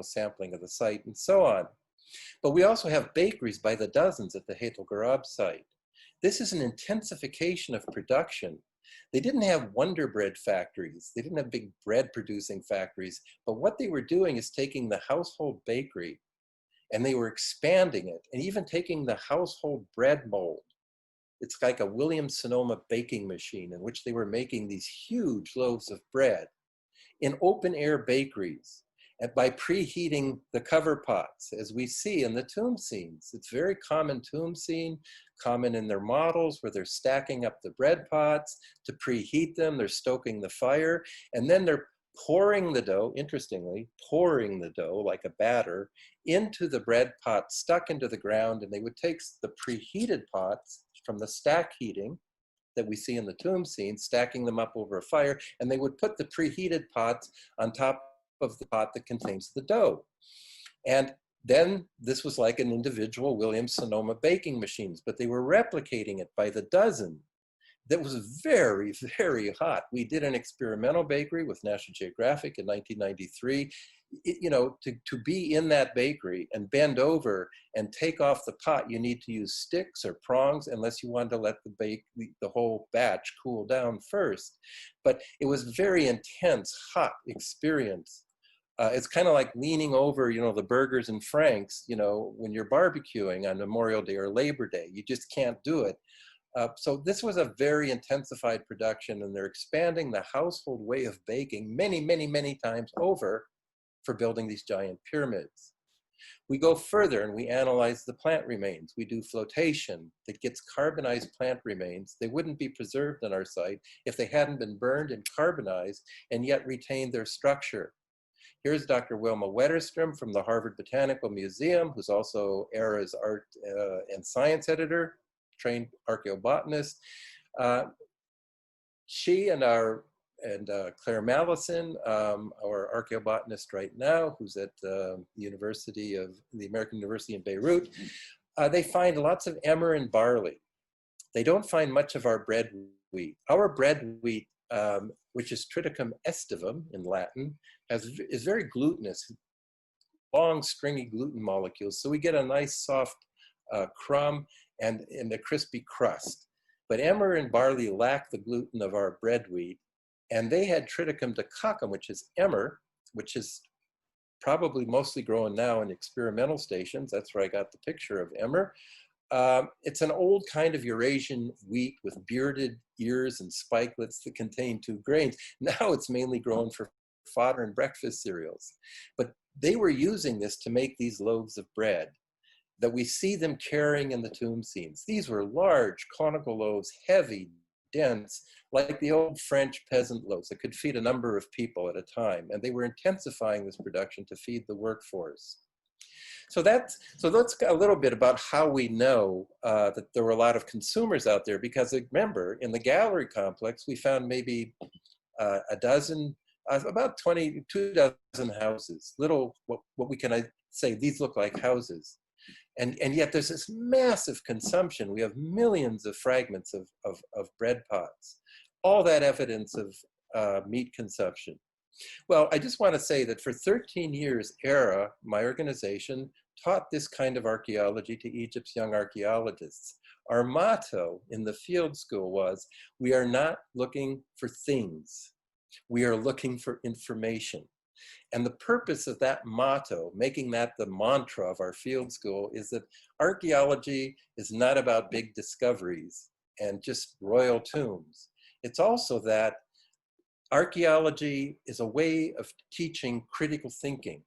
sampling of the site and so on. But we also have bakeries by the dozens at the Hayt el-Ghurab site. This is an intensification of production. They didn't have Wonder Bread factories. They didn't have big bread producing factories. But what they were doing is taking the household bakery and they were expanding it and even taking the household bread mold. It's like a Williams-Sonoma baking machine in which they were making these huge loaves of bread in open air bakeries and by preheating the cover pots, as we see in the tomb scenes. It's very common tomb scene, common in their models where they're stacking up the bread pots to preheat them, they're stoking the fire, and then they're pouring the dough, interestingly, pouring the dough like a batter into the bread pot stuck into the ground, and they would take the preheated pots from the stack heating that we see in the tomb scene, stacking them up over a fire, and they would put the preheated pots on top of the pot that contains the dough. And then this was like an individual Williams-Sonoma baking machines, but they were replicating it by the dozen. That was very, very hot. We did an experimental bakery with National Geographic in 1993. To be in that bakery and bend over and take off the pot, you need to use sticks or prongs unless you want to let the whole batch cool down first. But it was very intense, hot experience. It's kind of like leaning over, the burgers and franks, when you're barbecuing on Memorial Day or Labor Day. You just can't do it. So this was a very intensified production, and they're expanding the household way of baking many, many, many times over for building these giant pyramids. We go further and we analyze the plant remains. We do flotation that gets carbonized plant remains. They wouldn't be preserved on our site if they hadn't been burned and carbonized and yet retained their structure. Here's Dr. Wilma Wetterstrom from the Harvard Botanical Museum, who's also AERA's art and science editor, trained archaeobotanist. She and Claire Mallison, our archaeobotanist right now, who's at the American University in Beirut, they find lots of emmer and barley. They don't find much of our bread wheat. Our bread wheat, which is Triticum aestivum in Latin, is very glutinous, long stringy gluten molecules. So we get a nice soft crumb and a crispy crust. But emmer and barley lack the gluten of our bread wheat. And they had Triticum dacacum, which is emmer, which is probably mostly grown now in experimental stations. That's where I got the picture of emmer. It's an old kind of Eurasian wheat with bearded ears and spikelets that contain 2 grains. Now it's mainly grown for fodder and breakfast cereals. But they were using this to make these loaves of bread that we see them carrying in the tomb scenes. These were large conical loaves, heavy, dense, like the old French peasant loaves that could feed a number of people at a time. And they were intensifying this production to feed the workforce. So that's a little bit about how we know that there were a lot of consumers out there, because remember, in the gallery complex, we found maybe about 22 dozen houses, little, what we can say, these look like houses. And yet there's this massive consumption. We have millions of fragments of bread pots, all that evidence of meat consumption. Well, I just want to say that for 13 years, AERA, my organization, taught this kind of archaeology to Egypt's young archaeologists. Our motto in the field school was, we are not looking for things, we are looking for information. And the purpose of that motto, making that the mantra of our field school, is that archaeology is not about big discoveries and just royal tombs. It's also that archaeology is a way of teaching critical thinking.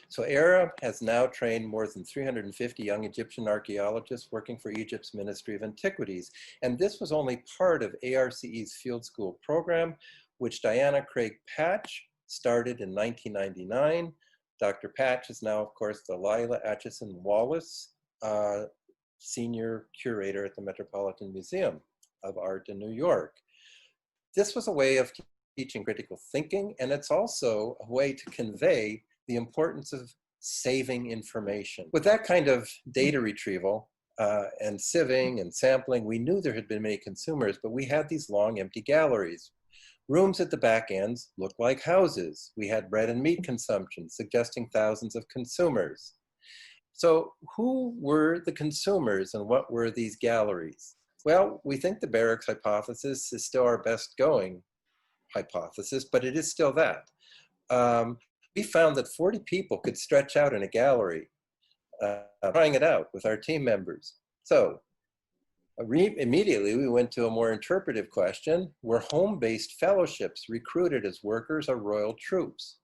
So AERA has now trained more than 350 young Egyptian archaeologists working for Egypt's Ministry of Antiquities. And this was only part of ARCE's field school program, which Diana Craig Patch started in 1999. Dr. Patch is now, of course, the Lila Atchison Wallace Senior Curator at the Metropolitan Museum of Art in New York. This was a way of teaching critical thinking, and it's also a way to convey the importance of saving information. With that kind of data retrieval and sieving and sampling, we knew there had been many consumers, but we had these long empty galleries. Rooms at the back ends looked like houses. We had bread and meat consumption, suggesting thousands of consumers. So who were the consumers and what were these galleries? Well, we think the barracks hypothesis is still our best going hypothesis, but it is still that. We found that 40 people could stretch out in a gallery, trying it out with our team members. So immediately we went to a more interpretive question: were home-based fellowships recruited as workers or royal troops?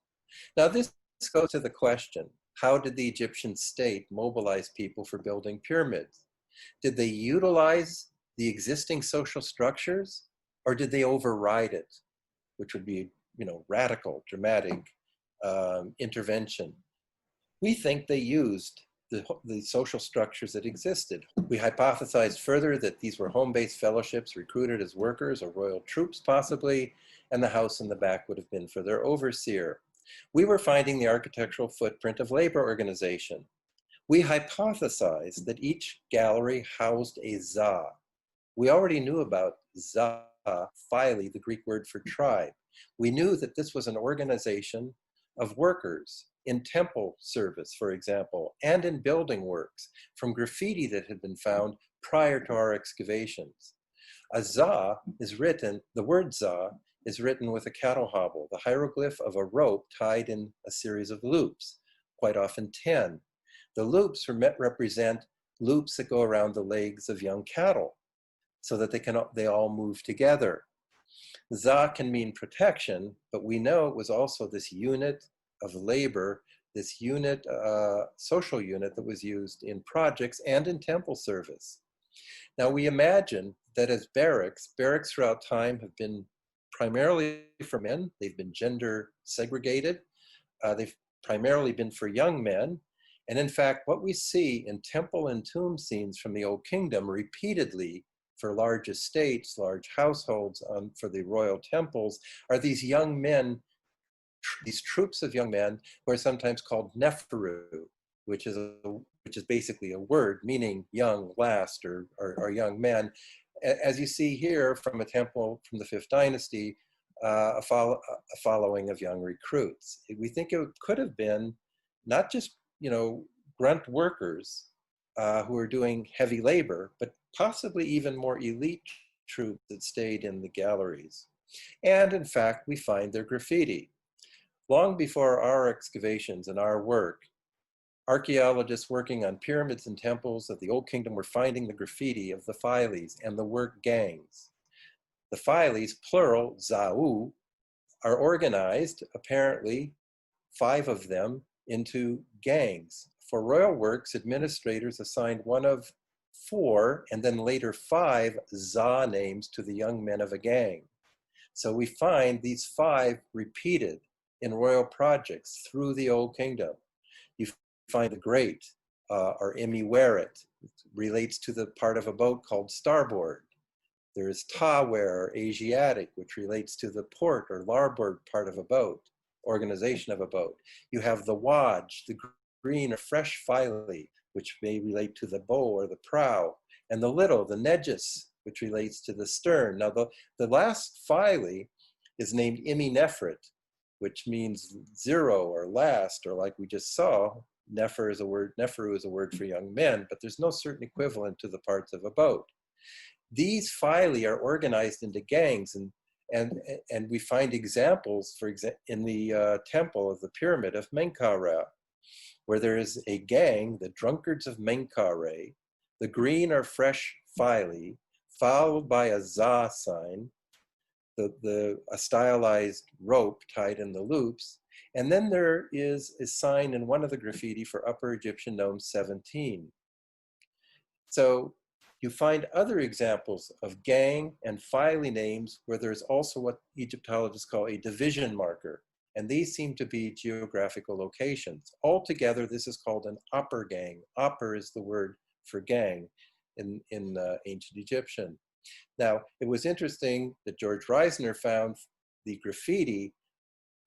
Now this goes to the question, how did the Egyptian state mobilize people for building pyramids? Did they utilize the existing social structures, or did they override it, which would be, radical, dramatic intervention? We think they used the social structures that existed. We hypothesized further that these were home-based fellowships recruited as workers or royal troops possibly, and the house in the back would have been for their overseer. We were finding the architectural footprint of labor organization. We hypothesized that each gallery housed a za. We already knew about za, phyle, the Greek word for tribe. We knew that this was an organization of workers in temple service, for example, and in building works from graffiti that had been found prior to our excavations. A za is written, the word za is written with a cattle hobble, the hieroglyph of a rope tied in a series of loops, quite often 10. The loops represent loops that go around the legs of young cattle so that they all move together. Za can mean protection, but we know it was also this unit of labor, this unit, social unit that was used in projects and in temple service. Now we imagine that as barracks throughout time have been primarily for men. They've been gender segregated. They've primarily been for young men. And in fact, what we see in temple and tomb scenes from the Old Kingdom repeatedly for large estates, large households, for the royal temples, are these young men, these troops of young men who are sometimes called neferu, which is basically a word meaning young, last, or young men. As you see here from a temple from the 5th dynasty, a following of young recruits. We think it could have been not just, grunt workers who are doing heavy labor, but possibly even more elite troops that stayed in the galleries. And in fact, we find their graffiti. Long before our excavations and our work, archaeologists working on pyramids and temples of the Old Kingdom were finding the graffiti of the phyles and the work gangs. The phyles, plural, za'u, are organized, apparently 5 of them, into gangs. For royal works, administrators assigned one of 4 and then later 5 za names to the young men of a gang. So we find these 5 repeated in royal projects through the Old Kingdom. You find the great, or imiweret, relates to the part of a boat called starboard. There is tawer, or Asiatic, which relates to the port or larboard part of a boat, organization of a boat. You have the waj, the green or fresh phyle, which may relate to the bow or the prow, and the little, the negus, which relates to the stern. Now the last phyle is named Imi Nefret, which means zero or last, or like we just saw, Nefer is a word, Neferu is a word for young men, but there's no certain equivalent to the parts of a boat. These phylae are organized into gangs, and we find examples, for example, in the temple of the pyramid of Menkaure, where there is a gang, the drunkards of Menkaure. The green are fresh phylae, followed by a za sign, a stylized rope tied in the loops. And then there is a sign in one of the graffiti for Upper Egyptian Nome 17. So you find other examples of gang and phylae names where there's also what Egyptologists call a division marker. And these seem to be geographical locations. Altogether, this is called an upper gang. Upper is the word for gang in ancient Egyptian. Now, it was interesting that George Reisner found the graffiti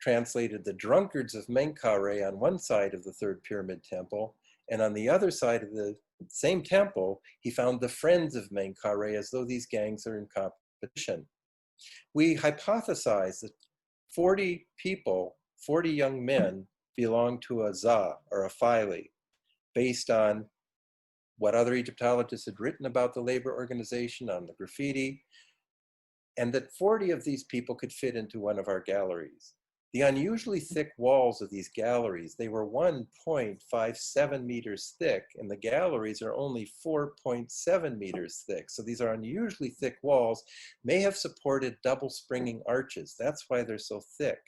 translated the drunkards of Menkaure on one side of the third pyramid temple, and on the other side of the same temple, he found the friends of Menkaure, as though these gangs are in competition. We hypothesize that 40 people, 40 young men, belong to a za, or a phylae, based on what other Egyptologists had written about the labor organization on the graffiti, and that 40 of these people could fit into one of our galleries. The unusually thick walls of these galleries, they were 1.57 meters thick, and the galleries are only 4.7 meters thick. So these are unusually thick walls, may have supported double springing arches. That's why they're so thick.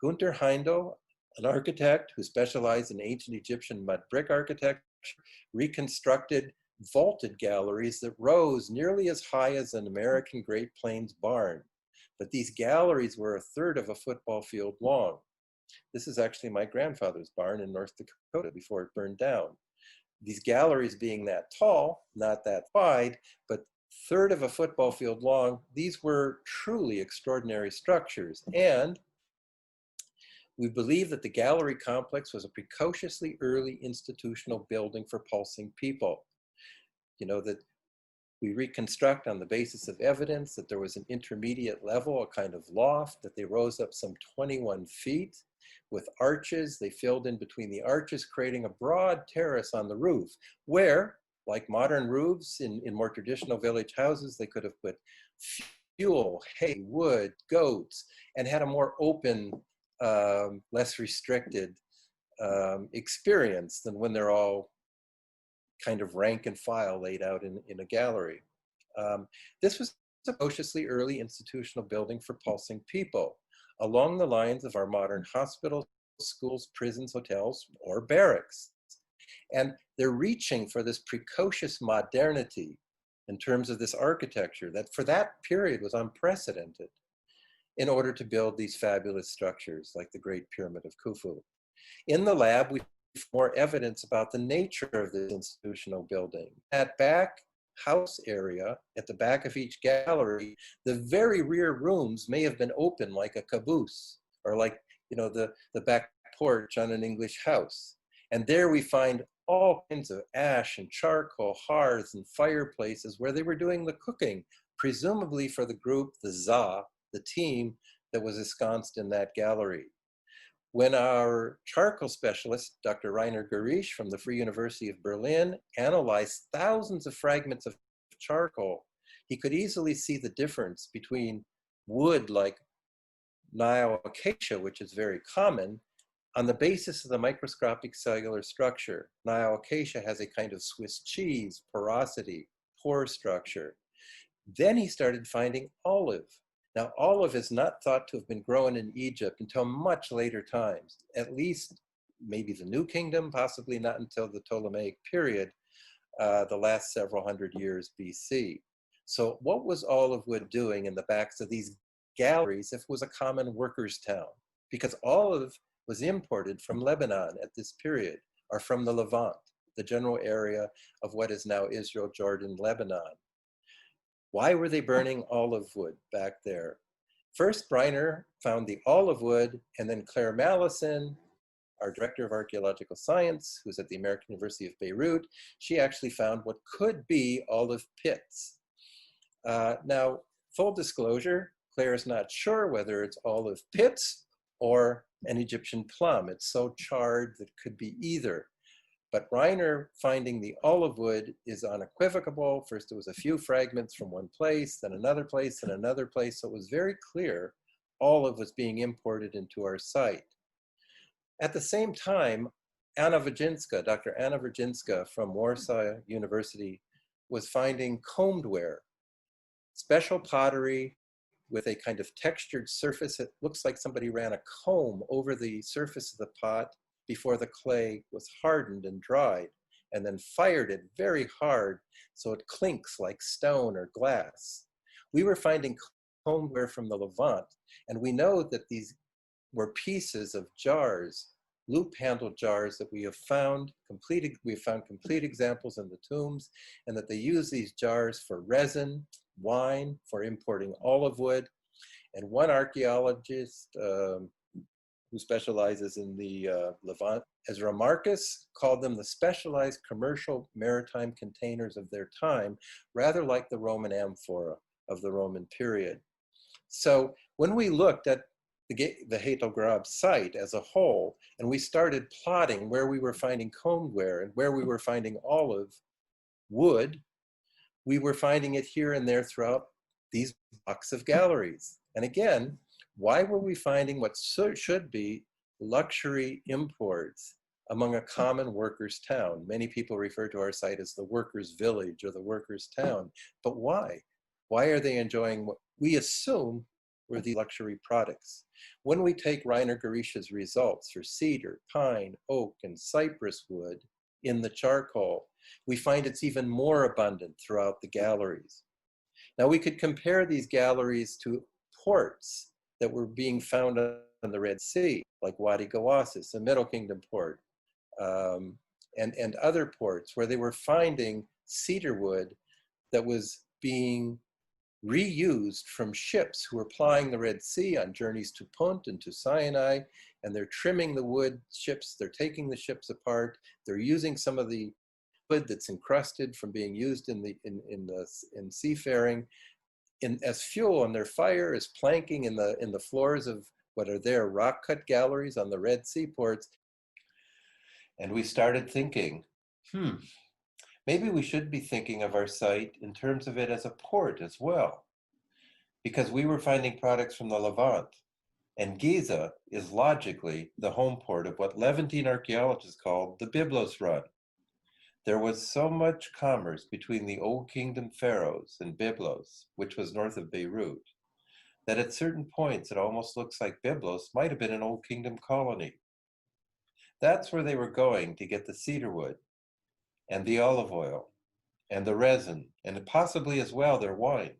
Günter Heindel, an architect who specialized in ancient Egyptian mud brick architecture, reconstructed vaulted galleries that rose nearly as high as an American Great Plains barn. But these galleries were a third of a football field long. This is actually my grandfather's barn in North Dakota before it burned down. These galleries being that tall, not that wide, but third of a football field long, these were truly extraordinary structures. And we believe that the gallery complex was a precociously early institutional building for pulsing people. You know, that we reconstruct on the basis of evidence that there was an intermediate level, a kind of loft, that they rose up some 21 feet with arches. They filled in between the arches, creating a broad terrace on the roof where, like modern roofs in more traditional village houses, they could have put fuel, hay, wood, goats, and had a more open, less restricted experience than when they're all kind of rank and file laid out in a gallery. This was a precociously early institutional building for pulsing people, along the lines of our modern hospitals, schools, prisons, hotels, or barracks. And they're reaching for this precocious modernity in terms of this architecture that for that period was unprecedented in order to build these fabulous structures like the Great Pyramid of Khufu. In the lab, we have more evidence about the nature of this institutional building. That back house area at the back of each gallery, the very rear rooms may have been open like a caboose, or like, you know, the back porch on an English house. And there we find all kinds of ash and charcoal hearths and fireplaces where they were doing the cooking, presumably for the group, the za, the team that was ensconced in that gallery. When our charcoal specialist, Dr. Rainer Gerisch from the Free University of Berlin, analyzed thousands of fragments of charcoal, he could easily see the difference between wood like Nile acacia, which is very common, on the basis of the microscopic cellular structure. Nile acacia has a kind of Swiss cheese, porosity, pore structure. Then he started finding olive. Now, olive is not thought to have been grown in Egypt until much later times, at least maybe the New Kingdom, possibly not until the Ptolemaic period, the last several hundred years BC. So what was olive wood doing in the backs of these galleries if it was a common workers' town? Because olive was imported from Lebanon at this period, or from the Levant, the general area of what is now Israel, Jordan, Lebanon. Why were they burning olive wood back there? First, Reiner found the olive wood, and then Claire Mallison, our director of archaeological science, who's at the American University of Beirut, she actually found what could be olive pits. Now, full disclosure, Claire is not sure whether it's olive pits or an Egyptian plum. It's so charred that it could be either. But Reiner finding the olive wood is unequivocal. First, it was a few fragments from one place, then another place, and another place. So it was very clear olive was being imported into our site. At the same time, Dr. Anna Virginska from Warsaw University was finding combed ware, special pottery with a kind of textured surface. It looks like somebody ran a comb over the surface of the pot before the clay was hardened and dried, and then fired it very hard so it clinks like stone or glass. We were finding combed ware from the Levant, and we know that these were pieces of jars, loop-handled jars that we have found complete examples in the tombs, and that they use these jars for resin, wine, for importing olive wood. And one archaeologist who specializes in the Levant, Ezra Marcus, called them the specialized commercial maritime containers of their time, rather like the Roman amphora of the Roman period. So when we looked at the Het el Grab site as a whole, and we started plotting where we were finding combed ware and where we were finding olive wood, we were finding it here and there throughout these blocks of galleries. And again, why were we finding what should be luxury imports among a common workers' town? Many people refer to our site as the workers' village or the workers' town, but why? Why are they enjoying what we assume were the luxury products? When we take Reiner Garisha's results for cedar, pine, oak, and cypress wood in the charcoal, we find it's even more abundant throughout the galleries. Now we could compare these galleries to ports that were being found on the Red Sea, like Wadi Gawasis, a Middle Kingdom port, and other ports where they were finding cedar wood that was being reused from ships who were plying the Red Sea on journeys to Punt and to Sinai, and they're trimming the wood ships, they're taking the ships apart, they're using some of the wood that's encrusted from being used in seafaring as fuel on their fire, as planking in the floors of what are their rock-cut galleries on the Red Sea ports. And we started thinking, maybe we should be thinking of our site in terms of it as a port as well, because we were finding products from the Levant, and Giza is logically the home port of what Levantine archaeologists called the Byblos Run. There was so much commerce between the Old Kingdom pharaohs and Byblos, which was north of Beirut, that at certain points it almost looks like Byblos might have been an Old Kingdom colony. That's where they were going to get the cedar wood and the olive oil and the resin, and possibly as well their wine.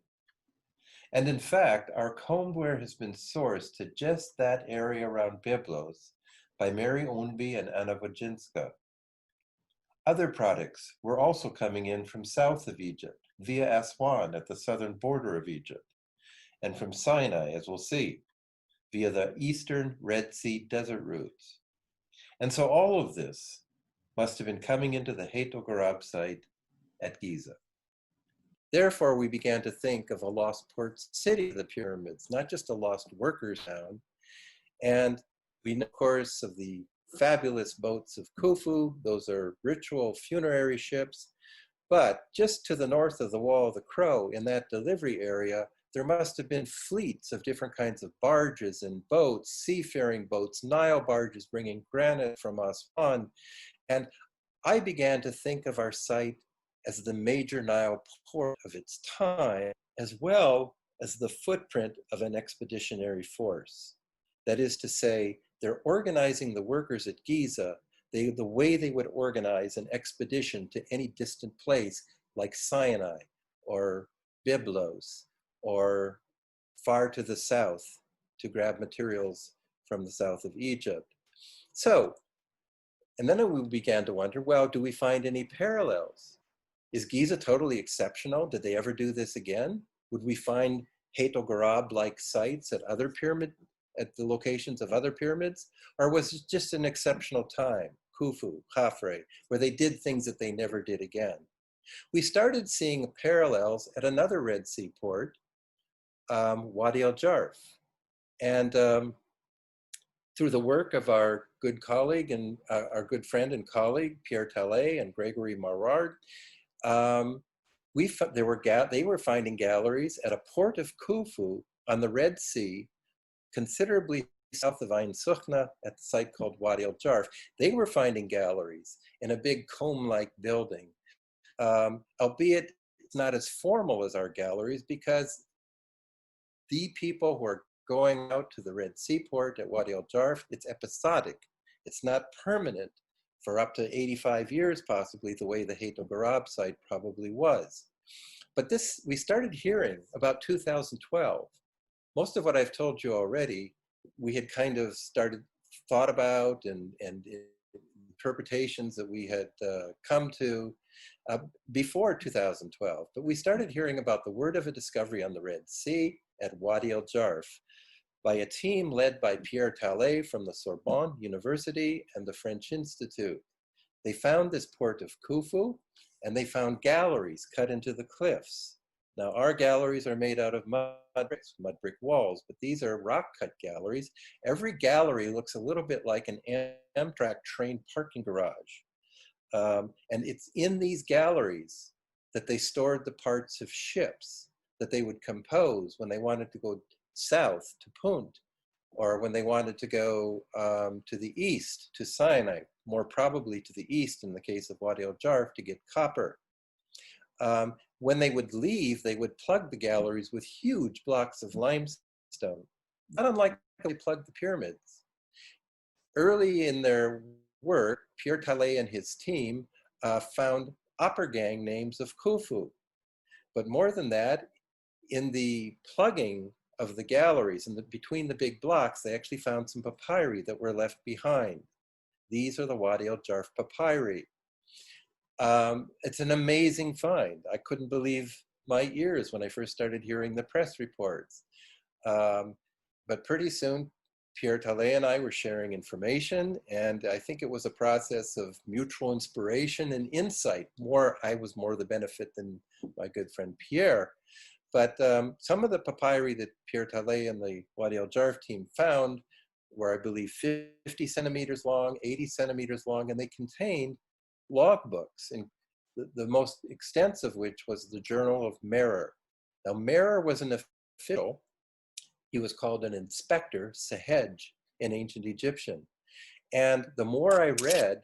And in fact, our combed ware has been sourced to just that area around Byblos by Mary Ownby and Anna Wojcinska. Other products were also coming in from south of Egypt, via Aswan at the southern border of Egypt, and from Sinai, as we'll see, via the eastern Red Sea desert routes. And so all of this must have been coming into the Het el Grab site at Giza. Therefore, we began to think of a lost port city of the pyramids, not just a lost workers' town. And we know, of course, of the fabulous boats of Khufu. Those are ritual funerary ships. But just to the north of the Wall of the Crow, in that delivery area, there must have been fleets of different kinds of barges and boats, seafaring boats, Nile barges bringing granite from Aswan. And I began to think of our site as the major Nile port of its time, as well as the footprint of an expeditionary force. That is to say, they're organizing the workers at Giza the way they would organize an expedition to any distant place like Sinai or Byblos or far to the south to grab materials from the south of Egypt. So, and then we began to wonder, well, do we find any parallels? Is Giza totally exceptional? Did they ever do this again? Would we find Het el Grab-like sites at other at the locations of other pyramids? Or was it just an exceptional time, Khufu, Khafre, where they did things that they never did again? We started seeing parallels at another Red Sea port, Wadi el-Jarf. And through the work of our good colleague and our good friend and colleague, Pierre Tallet and Gregory Marard, they were finding galleries at a port of Khufu on the Red Sea, considerably south of Ain Sukhna at the site called Wadi el-Jarf. They were finding galleries in a big comb-like building, albeit it's not as formal as our galleries, because the people who are going out to the Red Sea port at Wadi el-Jarf, it's episodic. It's not permanent for up to 85 years, possibly, the way the Hayt el-Garab site probably was. But this, we started hearing about 2012. Most of what I've told you already, we had kind of thought about and interpretations that we had come to before 2012. But we started hearing about the word of a discovery on the Red Sea at Wadi el-Jarf by a team led by Pierre Tallet from the Sorbonne University and the French Institute. They found this port of Khufu, and they found galleries cut into the cliffs. Now, our galleries are made out of mud brick walls, but these are rock-cut galleries. Every gallery looks a little bit like an Amtrak train parking garage. And it's in these galleries that they stored the parts of ships that they would compose when they wanted to go south to Punt, or when they wanted to go to the east to Sinai, more probably to the east in the case of Wadi el-Jarf, to get copper. When they would leave, they would plug the galleries with huge blocks of limestone, not unlike how they plugged the pyramids. Early in their work, Pierre Tallet and his team found opera gang names of Khufu. But more than that, in the plugging of the galleries and between the big blocks, they actually found some papyri that were left behind. These are the Wadi el-Jarf papyri. It's an amazing find. I couldn't believe my ears when I first started hearing the press reports. But pretty soon, Pierre Tallet and I were sharing information, and I think it was a process of mutual inspiration and insight. I was more the benefit than my good friend Pierre. But some of the papyri that Pierre Tallet and the Wadi el-Jarf team found were, I believe, 50 centimeters long, 80 centimeters long, and they contained logbooks, and the most extensive which was the Journal of Merer. Now, Merer was an official. He was called an inspector, sehej, in ancient Egyptian. And the more I read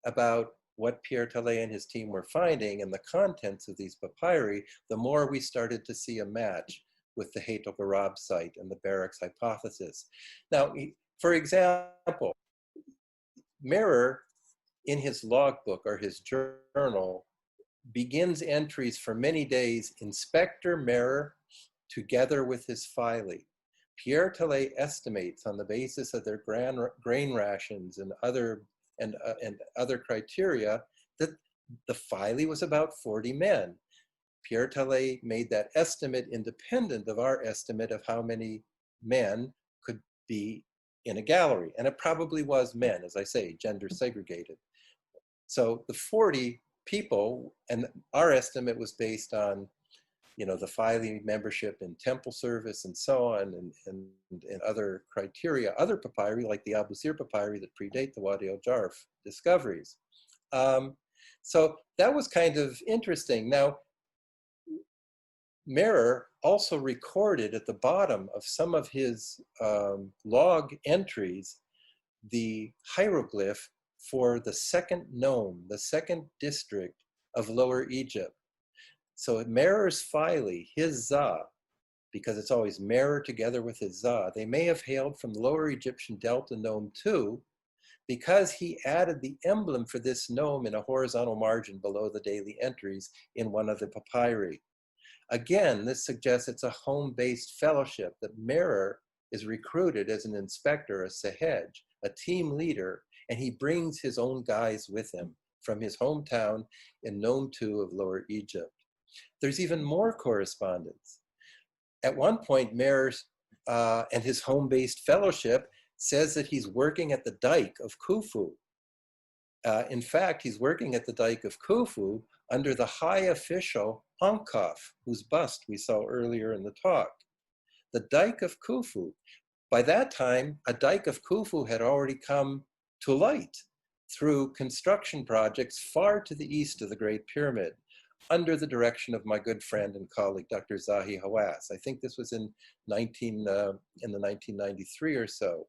about what Pierre Tallet and his team were finding and the contents of these papyri, the more we started to see a match with the Hayt el-Garab site and the barracks hypothesis. Now, for example, Merer, in his logbook or his journal, begins entries for many days, Inspector Merer, together with his filey. Pierre Tallet estimates on the basis of their grain rations and other criteria that the filey was about 40 men. Pierre Tallet made that estimate independent of our estimate of how many men could be in a gallery. And it probably was men, as I say, gender segregated. So the 40 people, and our estimate was based on, the filey membership in temple service and so on, and other criteria, other papyri like the Abu Sir papyri that predate the Wadi el-Jarf discoveries. So that was kind of interesting. Now, Merer also recorded at the bottom of some of his log entries the hieroglyph for the second nome, the second district of Lower Egypt. So Merer's filey, his za, because it's always Merer together with his za, they may have hailed from Lower Egyptian Delta Nome 2, because he added the emblem for this nome in a horizontal margin below the daily entries in one of the papyri. Again, this suggests it's a home-based fellowship, that Merer is recruited as an inspector, a sehej, a team leader, and he brings his own guys with him from his hometown in Nome 2 of Lower Egypt. There's even more correspondence. At one point, Merer and his home-based fellowship says that he's working at the dike of Khufu. In fact, he's working at the dike of Khufu under the high official Ankaf, whose bust we saw earlier in the talk. The dike of Khufu, By that time, a dike of Khufu had already come to light through construction projects far to the east of the Great Pyramid, under the direction of my good friend and colleague, Dr. Zahi Hawass. I think this was in the 1993 or so.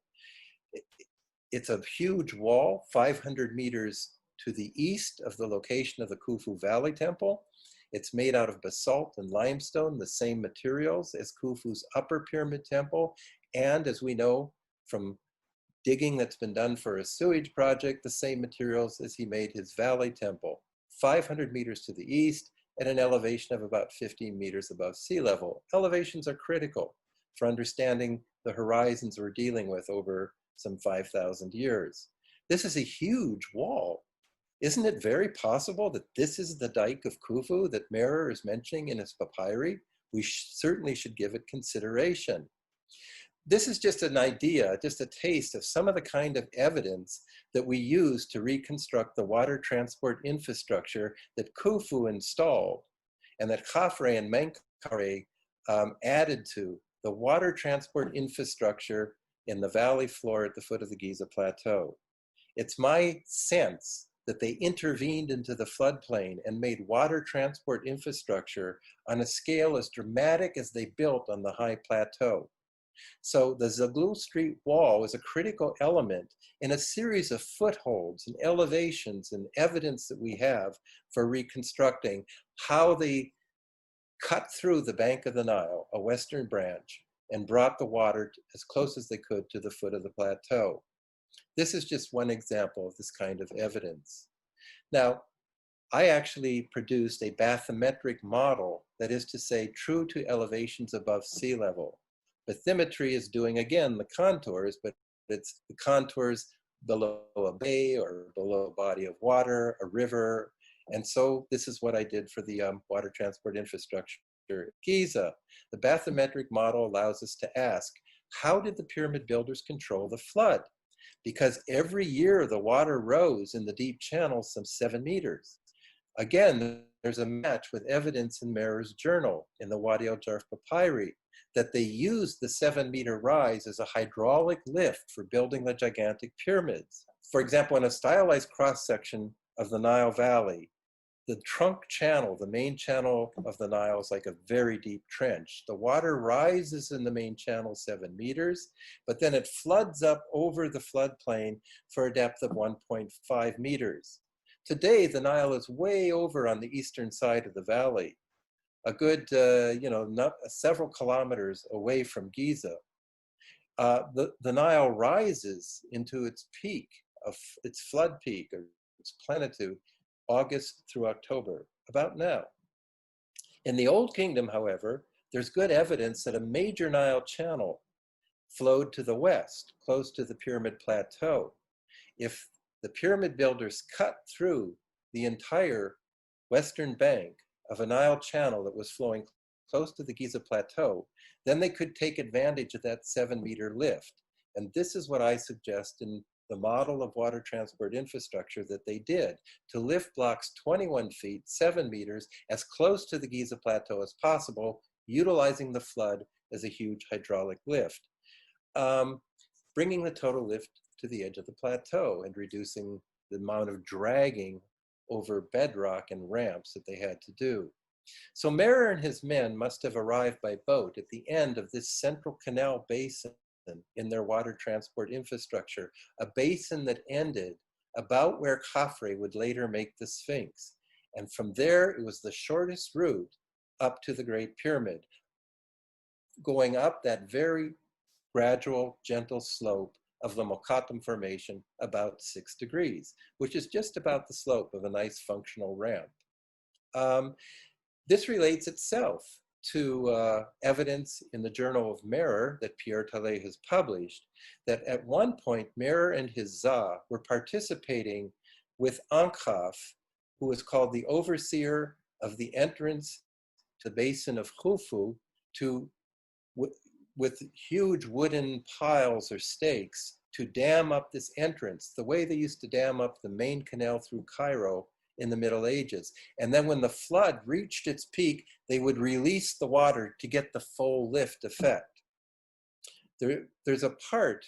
It's a huge wall, 500 meters to the east of the location of the Khufu Valley Temple. It's made out of basalt and limestone, the same materials as Khufu's Upper Pyramid Temple, and as we know from digging that's been done for a sewage project, the same materials as he made his Valley Temple. 500 meters to the east at an elevation of about 15 meters above sea level. Elevations are critical for understanding the horizons we're dealing with over some 5,000 years. This is a huge wall. Isn't it very possible that this is the dike of Khufu that Merer is mentioning in his papyri? We certainly should give it consideration. This is just an idea, just a taste of some of the kind of evidence that we use to reconstruct the water transport infrastructure that Khufu installed and that Khafre and Menkaure added to the water transport infrastructure in the valley floor at the foot of the Giza Plateau. It's my sense that they intervened into the floodplain and made water transport infrastructure on a scale as dramatic as they built on the high plateau. So the Zaghloul Street wall is a critical element in a series of footholds and elevations and evidence that we have for reconstructing how they cut through the bank of the Nile, a western branch, and brought the water as close as they could to the foot of the plateau. This is just one example of this kind of evidence. Now, I actually produced a bathymetric model, that is to say, true to elevations above sea level. Bathymetry is doing, again, the contours, but it's the contours below a bay or below a body of water, a river. And so this is what I did for the water transport infrastructure at Giza. The bathymetric model allows us to ask, how did the pyramid builders control the flood? Because every year the water rose in the deep channels some 7 meters. Again, there's a match with evidence in Merer's journal in the Wadi el-Jarf Papyri that they used the 7-meter rise as a hydraulic lift for building the gigantic pyramids. For example, in a stylized cross-section of the Nile Valley, the trunk channel, the main channel of the Nile, is like a very deep trench. The water rises in the main channel 7 meters, but then it floods up over the floodplain for a depth of 1.5 meters. Today, the Nile is way over on the eastern side of the valley, a good, several kilometers away from Giza. The Nile rises into its peak, its flood peak, or its plenitude, August through October, about now. In the Old Kingdom, however, there's good evidence that a major Nile channel flowed to the west, close to the Pyramid Plateau. If the pyramid builders cut through the entire western bank of a Nile channel that was flowing close to the Giza Plateau, then they could take advantage of that 7-meter lift. And this is what I suggest in the model of water transport infrastructure that they did, to lift blocks 21 feet, 7 meters, as close to the Giza Plateau as possible, utilizing the flood as a huge hydraulic lift, bringing the total lift to the edge of the plateau and reducing the amount of dragging over bedrock and ramps that they had to do. So Merer and his men must have arrived by boat at the end of this central canal basin in their water transport infrastructure, a basin that ended about where Khafre would later make the Sphinx. And from there, it was the shortest route up to the Great Pyramid, going up that very gradual, gentle slope of the Mokattam Formation about 6 degrees, which is just about the slope of a nice functional ramp. This relates itself to evidence in the Journal of Merer that Pierre Tallet has published, that at one point Merer and his Za were participating with Ankhaf, who was called the overseer of the entrance to the basin of Khufu, with huge wooden piles or stakes to dam up this entrance, the way they used to dam up the main canal through Cairo in the Middle Ages. And then when the flood reached its peak, they would release the water to get the full lift effect. there's a part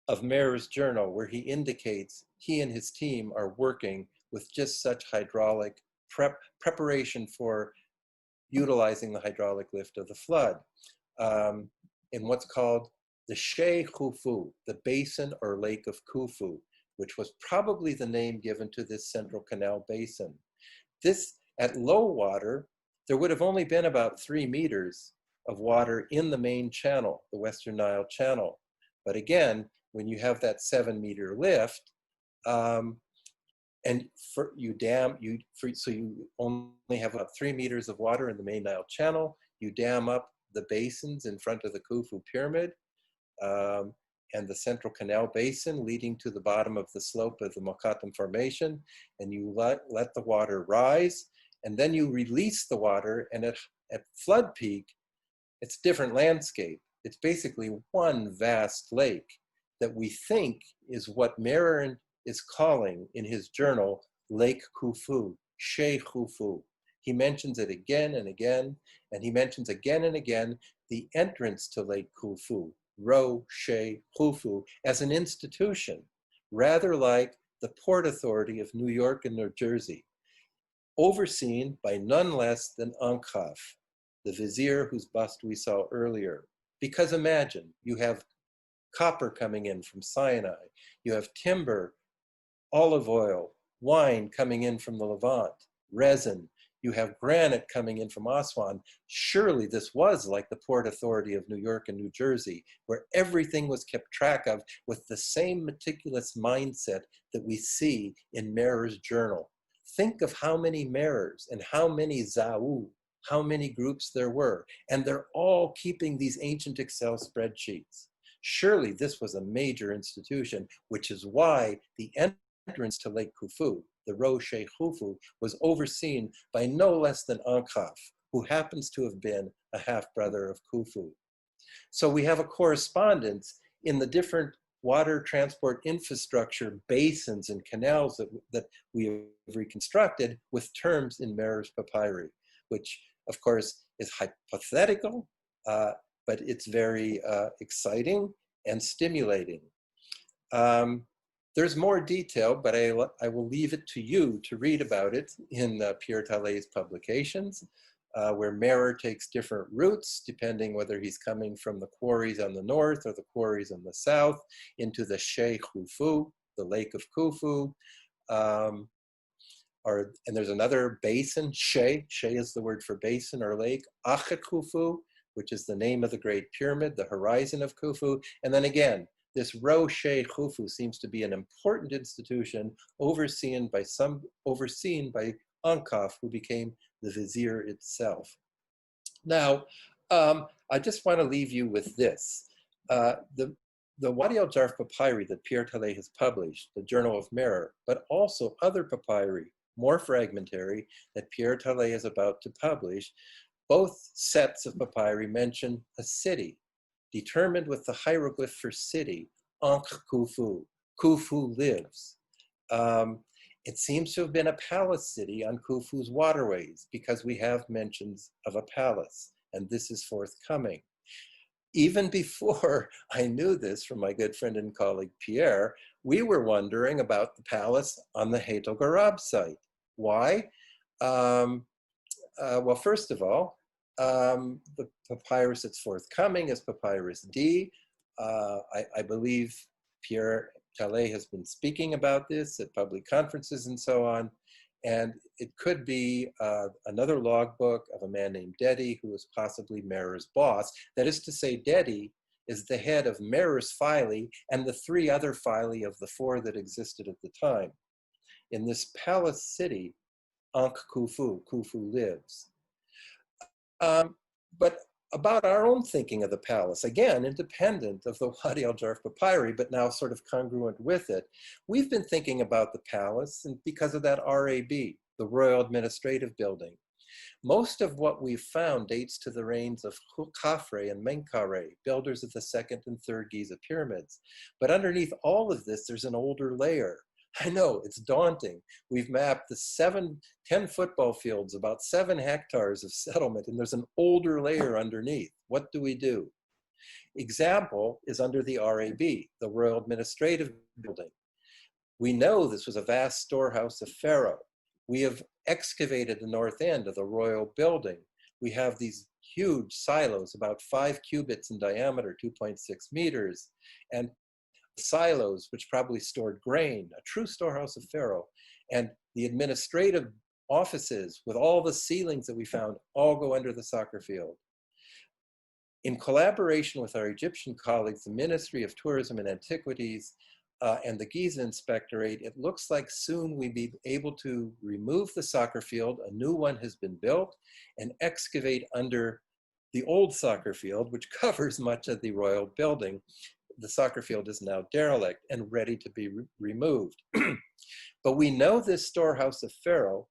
of Mehr's journal where he indicates he and his team are working with just such hydraulic preparation for utilizing the hydraulic lift of the flood in what's called the Khufu, the basin or lake of Khufu, which was probably the name given to this central canal basin. This, at low water, there would have only been about 3 meters of water in the main channel, the Western Nile Channel. But again, when you have that 7-meter lift, and so you only have about 3 meters of water in the main Nile Channel, you dam up the basins in front of the Khufu pyramid, and the central canal basin leading to the bottom of the slope of the Mokattam Formation, and you let the water rise, and then you release the water, and at flood peak, it's different landscape. It's basically one vast lake that we think is what Mehr is calling in his journal Lake Khufu, Khufu. He mentions it again and again, and he mentions again and again the entrance to Lake Khufu, Khufu, as an institution, rather like the Port Authority of New York and New Jersey, overseen by none less than Al-Jarf, the vizier whose bust we saw earlier. Because imagine, you have copper coming in from Sinai, you have timber, olive oil, wine coming in from the Levant, resin, you have granite coming in from Aswan. Surely this was like the Port Authority of New York and New Jersey, where everything was kept track of with the same meticulous mindset that we see in Mehr's journal. Think of how many Mehrers and how many Zau, how many groups there were, and they're all keeping these ancient Excel spreadsheets. Surely this was a major institution, which is why the entrance to Lake Khufu, the Khufu, was overseen by no less than Al-Jarf, who happens to have been a half-brother of Khufu. So we have a correspondence in the different water transport infrastructure basins and canals that we have reconstructed with terms in Mehr's papyri, which of course is hypothetical, but it's very exciting and stimulating. There's more detail, but I will leave it to you to read about it in Pierre Tallet's publications, where Mehr takes different routes, depending whether he's coming from the quarries on the north or the quarries on the south, into the Khufu, the Lake of Khufu. And there's another basin, She is the word for basin or lake, Achet Khufu, which is the name of the Great Pyramid, the horizon of Khufu. And then again, this Khufu seems to be an important institution overseen by Al-Jarf, who became the vizier itself. Now, I just want to leave you with this. The Wadi el-Jarf papyri that Pierre Tallet has published, the Journal of Mehr, but also other papyri, more fragmentary, that Pierre Tallet is about to publish, both sets of papyri mention a city, determined with the hieroglyph for city, Ankh Khufu, Khufu lives. It seems to have been a palace city on Khufu's waterways because we have mentions of a palace, and this is forthcoming. Even before I knew this from my good friend and colleague Pierre, we were wondering about the palace on the Hayt el-Garab site. Why? Well, first of all, the papyrus that's forthcoming is Papyrus D. I believe Pierre Tallet has been speaking about this at public conferences and so on. And it could be another logbook of a man named Dedi, who is possibly Mehr's boss. That is to say, Dedi is the head of Mehr's Fili and the 3 other Fili of the 4 that existed at the time. In this palace city, Ankh Khufu, Khufu lives. But about our own thinking of the palace, again, independent of the Wadi el-Jarf papyri, but now sort of congruent with it, we've been thinking about the palace and because of that RAB, the Royal Administrative Building. Most of what we've found dates to the reigns of Khafre and Menkaure, builders of the 2nd and 3rd Giza pyramids. But underneath all of this, there's an older layer. I know, it's daunting. We've mapped the 10 football fields, about 7 hectares of settlement, and there's an older layer underneath. What do we do? Example is under the RAB, the Royal Administrative Building. We know this was a vast storehouse of Pharaoh. We have excavated the north end of the royal building. We have these huge silos, about 5 cubits in diameter, 2.6 meters, and silos which probably stored grain, a true storehouse of Pharaoh. And the administrative offices with all the ceilings that we found all go under the soccer field. In collaboration with our Egyptian colleagues, the Ministry of Tourism and Antiquities and the Giza Inspectorate, it looks like soon we'll be able to remove the soccer field, a new one has been built, and excavate under the old soccer field, which covers much of the royal building. The soccer field is now derelict and ready to be removed. But we know this storehouse of Pharaoh,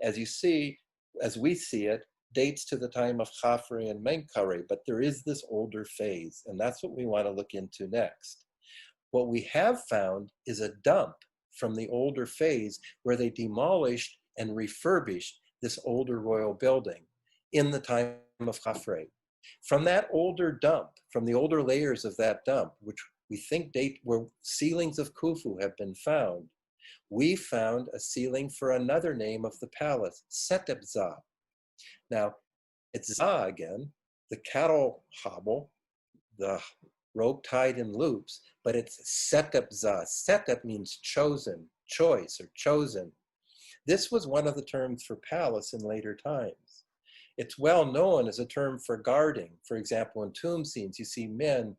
as you see, as we see it, dates to the time of Khafre and Menkaure, but there is this older phase, and that's what we want to look into next. What we have found is a dump from the older phase where they demolished and refurbished this older royal building in the time of Khafre. From that older dump, from the older layers of that dump, which we think date where ceilings of Khufu have been found, we found a ceiling for another name of the palace, Setepza. Now, it's Za again, the cattle hobble, the rope tied in loops, but it's Setepza. Setep means chosen, choice, or chosen. This was one of the terms for palace in later times. It's well known as a term for guarding. For example, in tomb scenes, you see men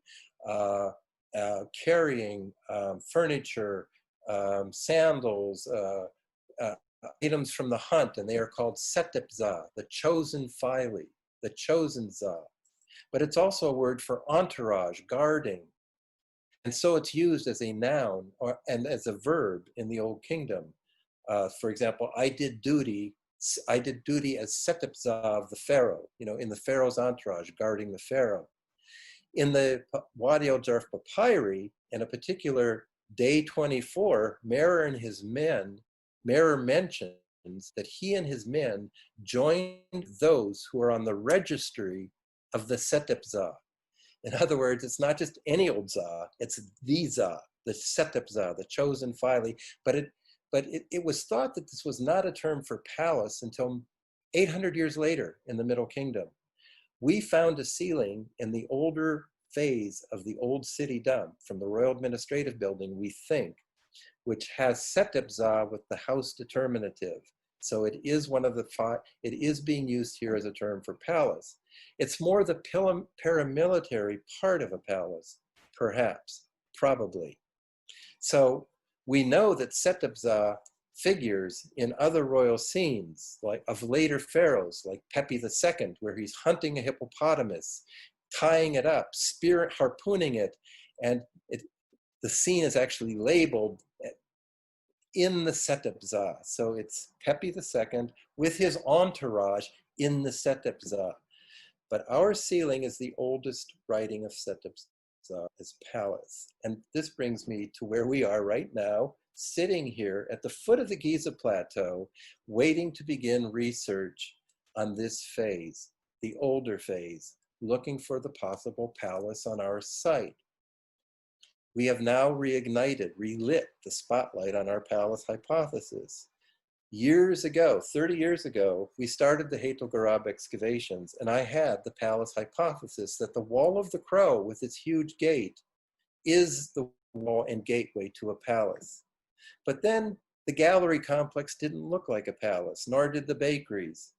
carrying furniture, sandals, items from the hunt, and they are called setepza, the chosen phyle, the chosen za. But it's also a word for entourage, guarding. And so it's used as a noun and as a verb in the Old Kingdom. For example, I did duty as setepza of the Pharaoh, in the Pharaoh's entourage, guarding the Pharaoh. In the Wadi el-Jarf Papyri, in a particular day 24, Merer mentions that he and his men joined those who are on the registry of the setepza. In other words, it's not just any old za, it's the za, the setepza, the chosen phyle. But it was thought that this was not a term for palace until 800 years later in the Middle Kingdom. We found a ceiling in the older phase of the old city dump from the Royal Administrative Building, we think, which has setepza with the house determinative. So it is it is being used here as a term for palace. It's more the paramilitary part of a palace, perhaps, probably. So we know that setepza figures in other royal scenes, like of later pharaohs, like Pepi II, where he's hunting a hippopotamus, tying it up, harpooning it, and the scene is actually labeled in the setepza. So it's Pepi II with his entourage in the setepza. But our ceiling is the oldest writing of setepza as palace. And this brings me to where we are right now, sitting here at the foot of the Giza Plateau, waiting to begin research on this phase, the older phase, looking for the possible palace on our site. We have now relit the spotlight on our palace hypothesis. Years ago, 30 years ago, we started the Hayt el-Garab excavations, and I had the palace hypothesis that the Wall of the Crow with its huge gate is the wall and gateway to a palace. But then the gallery complex didn't look like a palace, nor did the bakeries,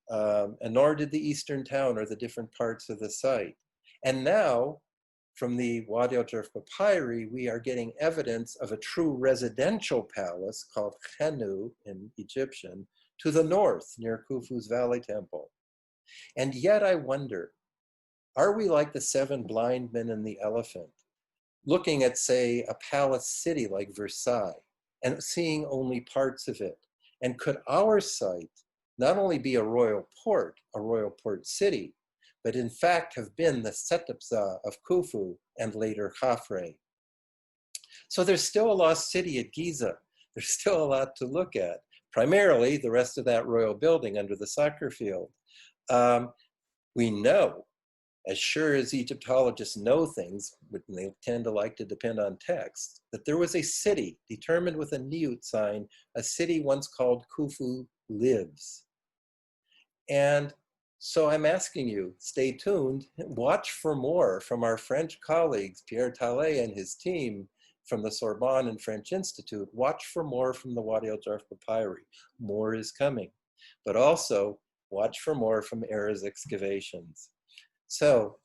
and nor did the eastern town or the different parts of the site. And now, from the Wadi el-Jarf Papyri, we are getting evidence of a true residential palace called Khenu in Egyptian to the north near Khufu's Valley Temple. And yet I wonder, are we like the 7 blind men and the elephant, looking at, say, a palace city like Versailles and seeing only parts of it? And could our site not only be a royal port city, but in fact have been the setepza of Khufu and later Khafre? So there's still a lost city at Giza. There's still a lot to look at. Primarily the rest of that royal building under the soccer field. We know as sure as Egyptologists know things, when they tend to like to depend on text, that there was a city determined with a Niyut sign, a city once called Khufu lives. And so I'm asking you, stay tuned, watch for more from our French colleagues, Pierre Tallet and his team from the Sorbonne and French Institute. Watch for more from the Wadi el-Jarf Papyri. More is coming. But also, watch for more from AERA's excavations. So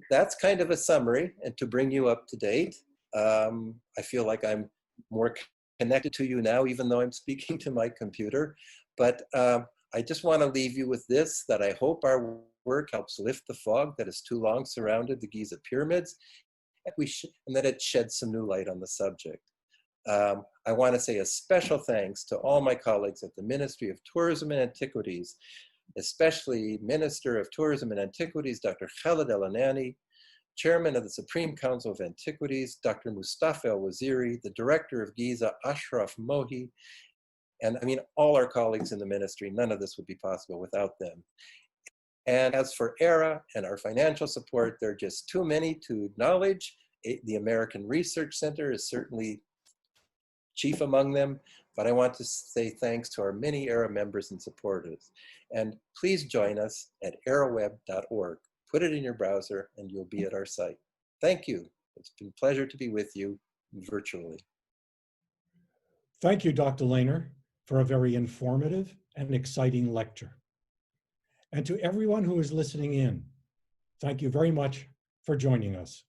that's kind of a summary, and to bring you up to date, I feel like I'm more connected to you now, even though I'm speaking to my computer. But I just want to leave you with this, that I hope our work helps lift the fog that has too long surrounded the Giza Pyramids, and that it sheds some new light on the subject. I want to say a special thanks to all my colleagues at the Ministry of Tourism and Antiquities, especially Minister of Tourism and Antiquities, Dr. Khaled El-Anani, Chairman of the Supreme Council of Antiquities, Dr. Mustafa El-Waziri, the Director of Giza, Ashraf Mohi, and I mean, all our colleagues in the ministry. None of this would be possible without them. And as for AERA and our financial support, there are just too many to acknowledge. The American Research Center is certainly chief among them, but I want to say thanks to our many AERA members and supporters. And please join us at aeraweb.org. Put it in your browser and you'll be at our site. Thank you. It's been a pleasure to be with you virtually. Thank you, Dr. Lehner, for a very informative and exciting lecture. And to everyone who is listening in, thank you very much for joining us.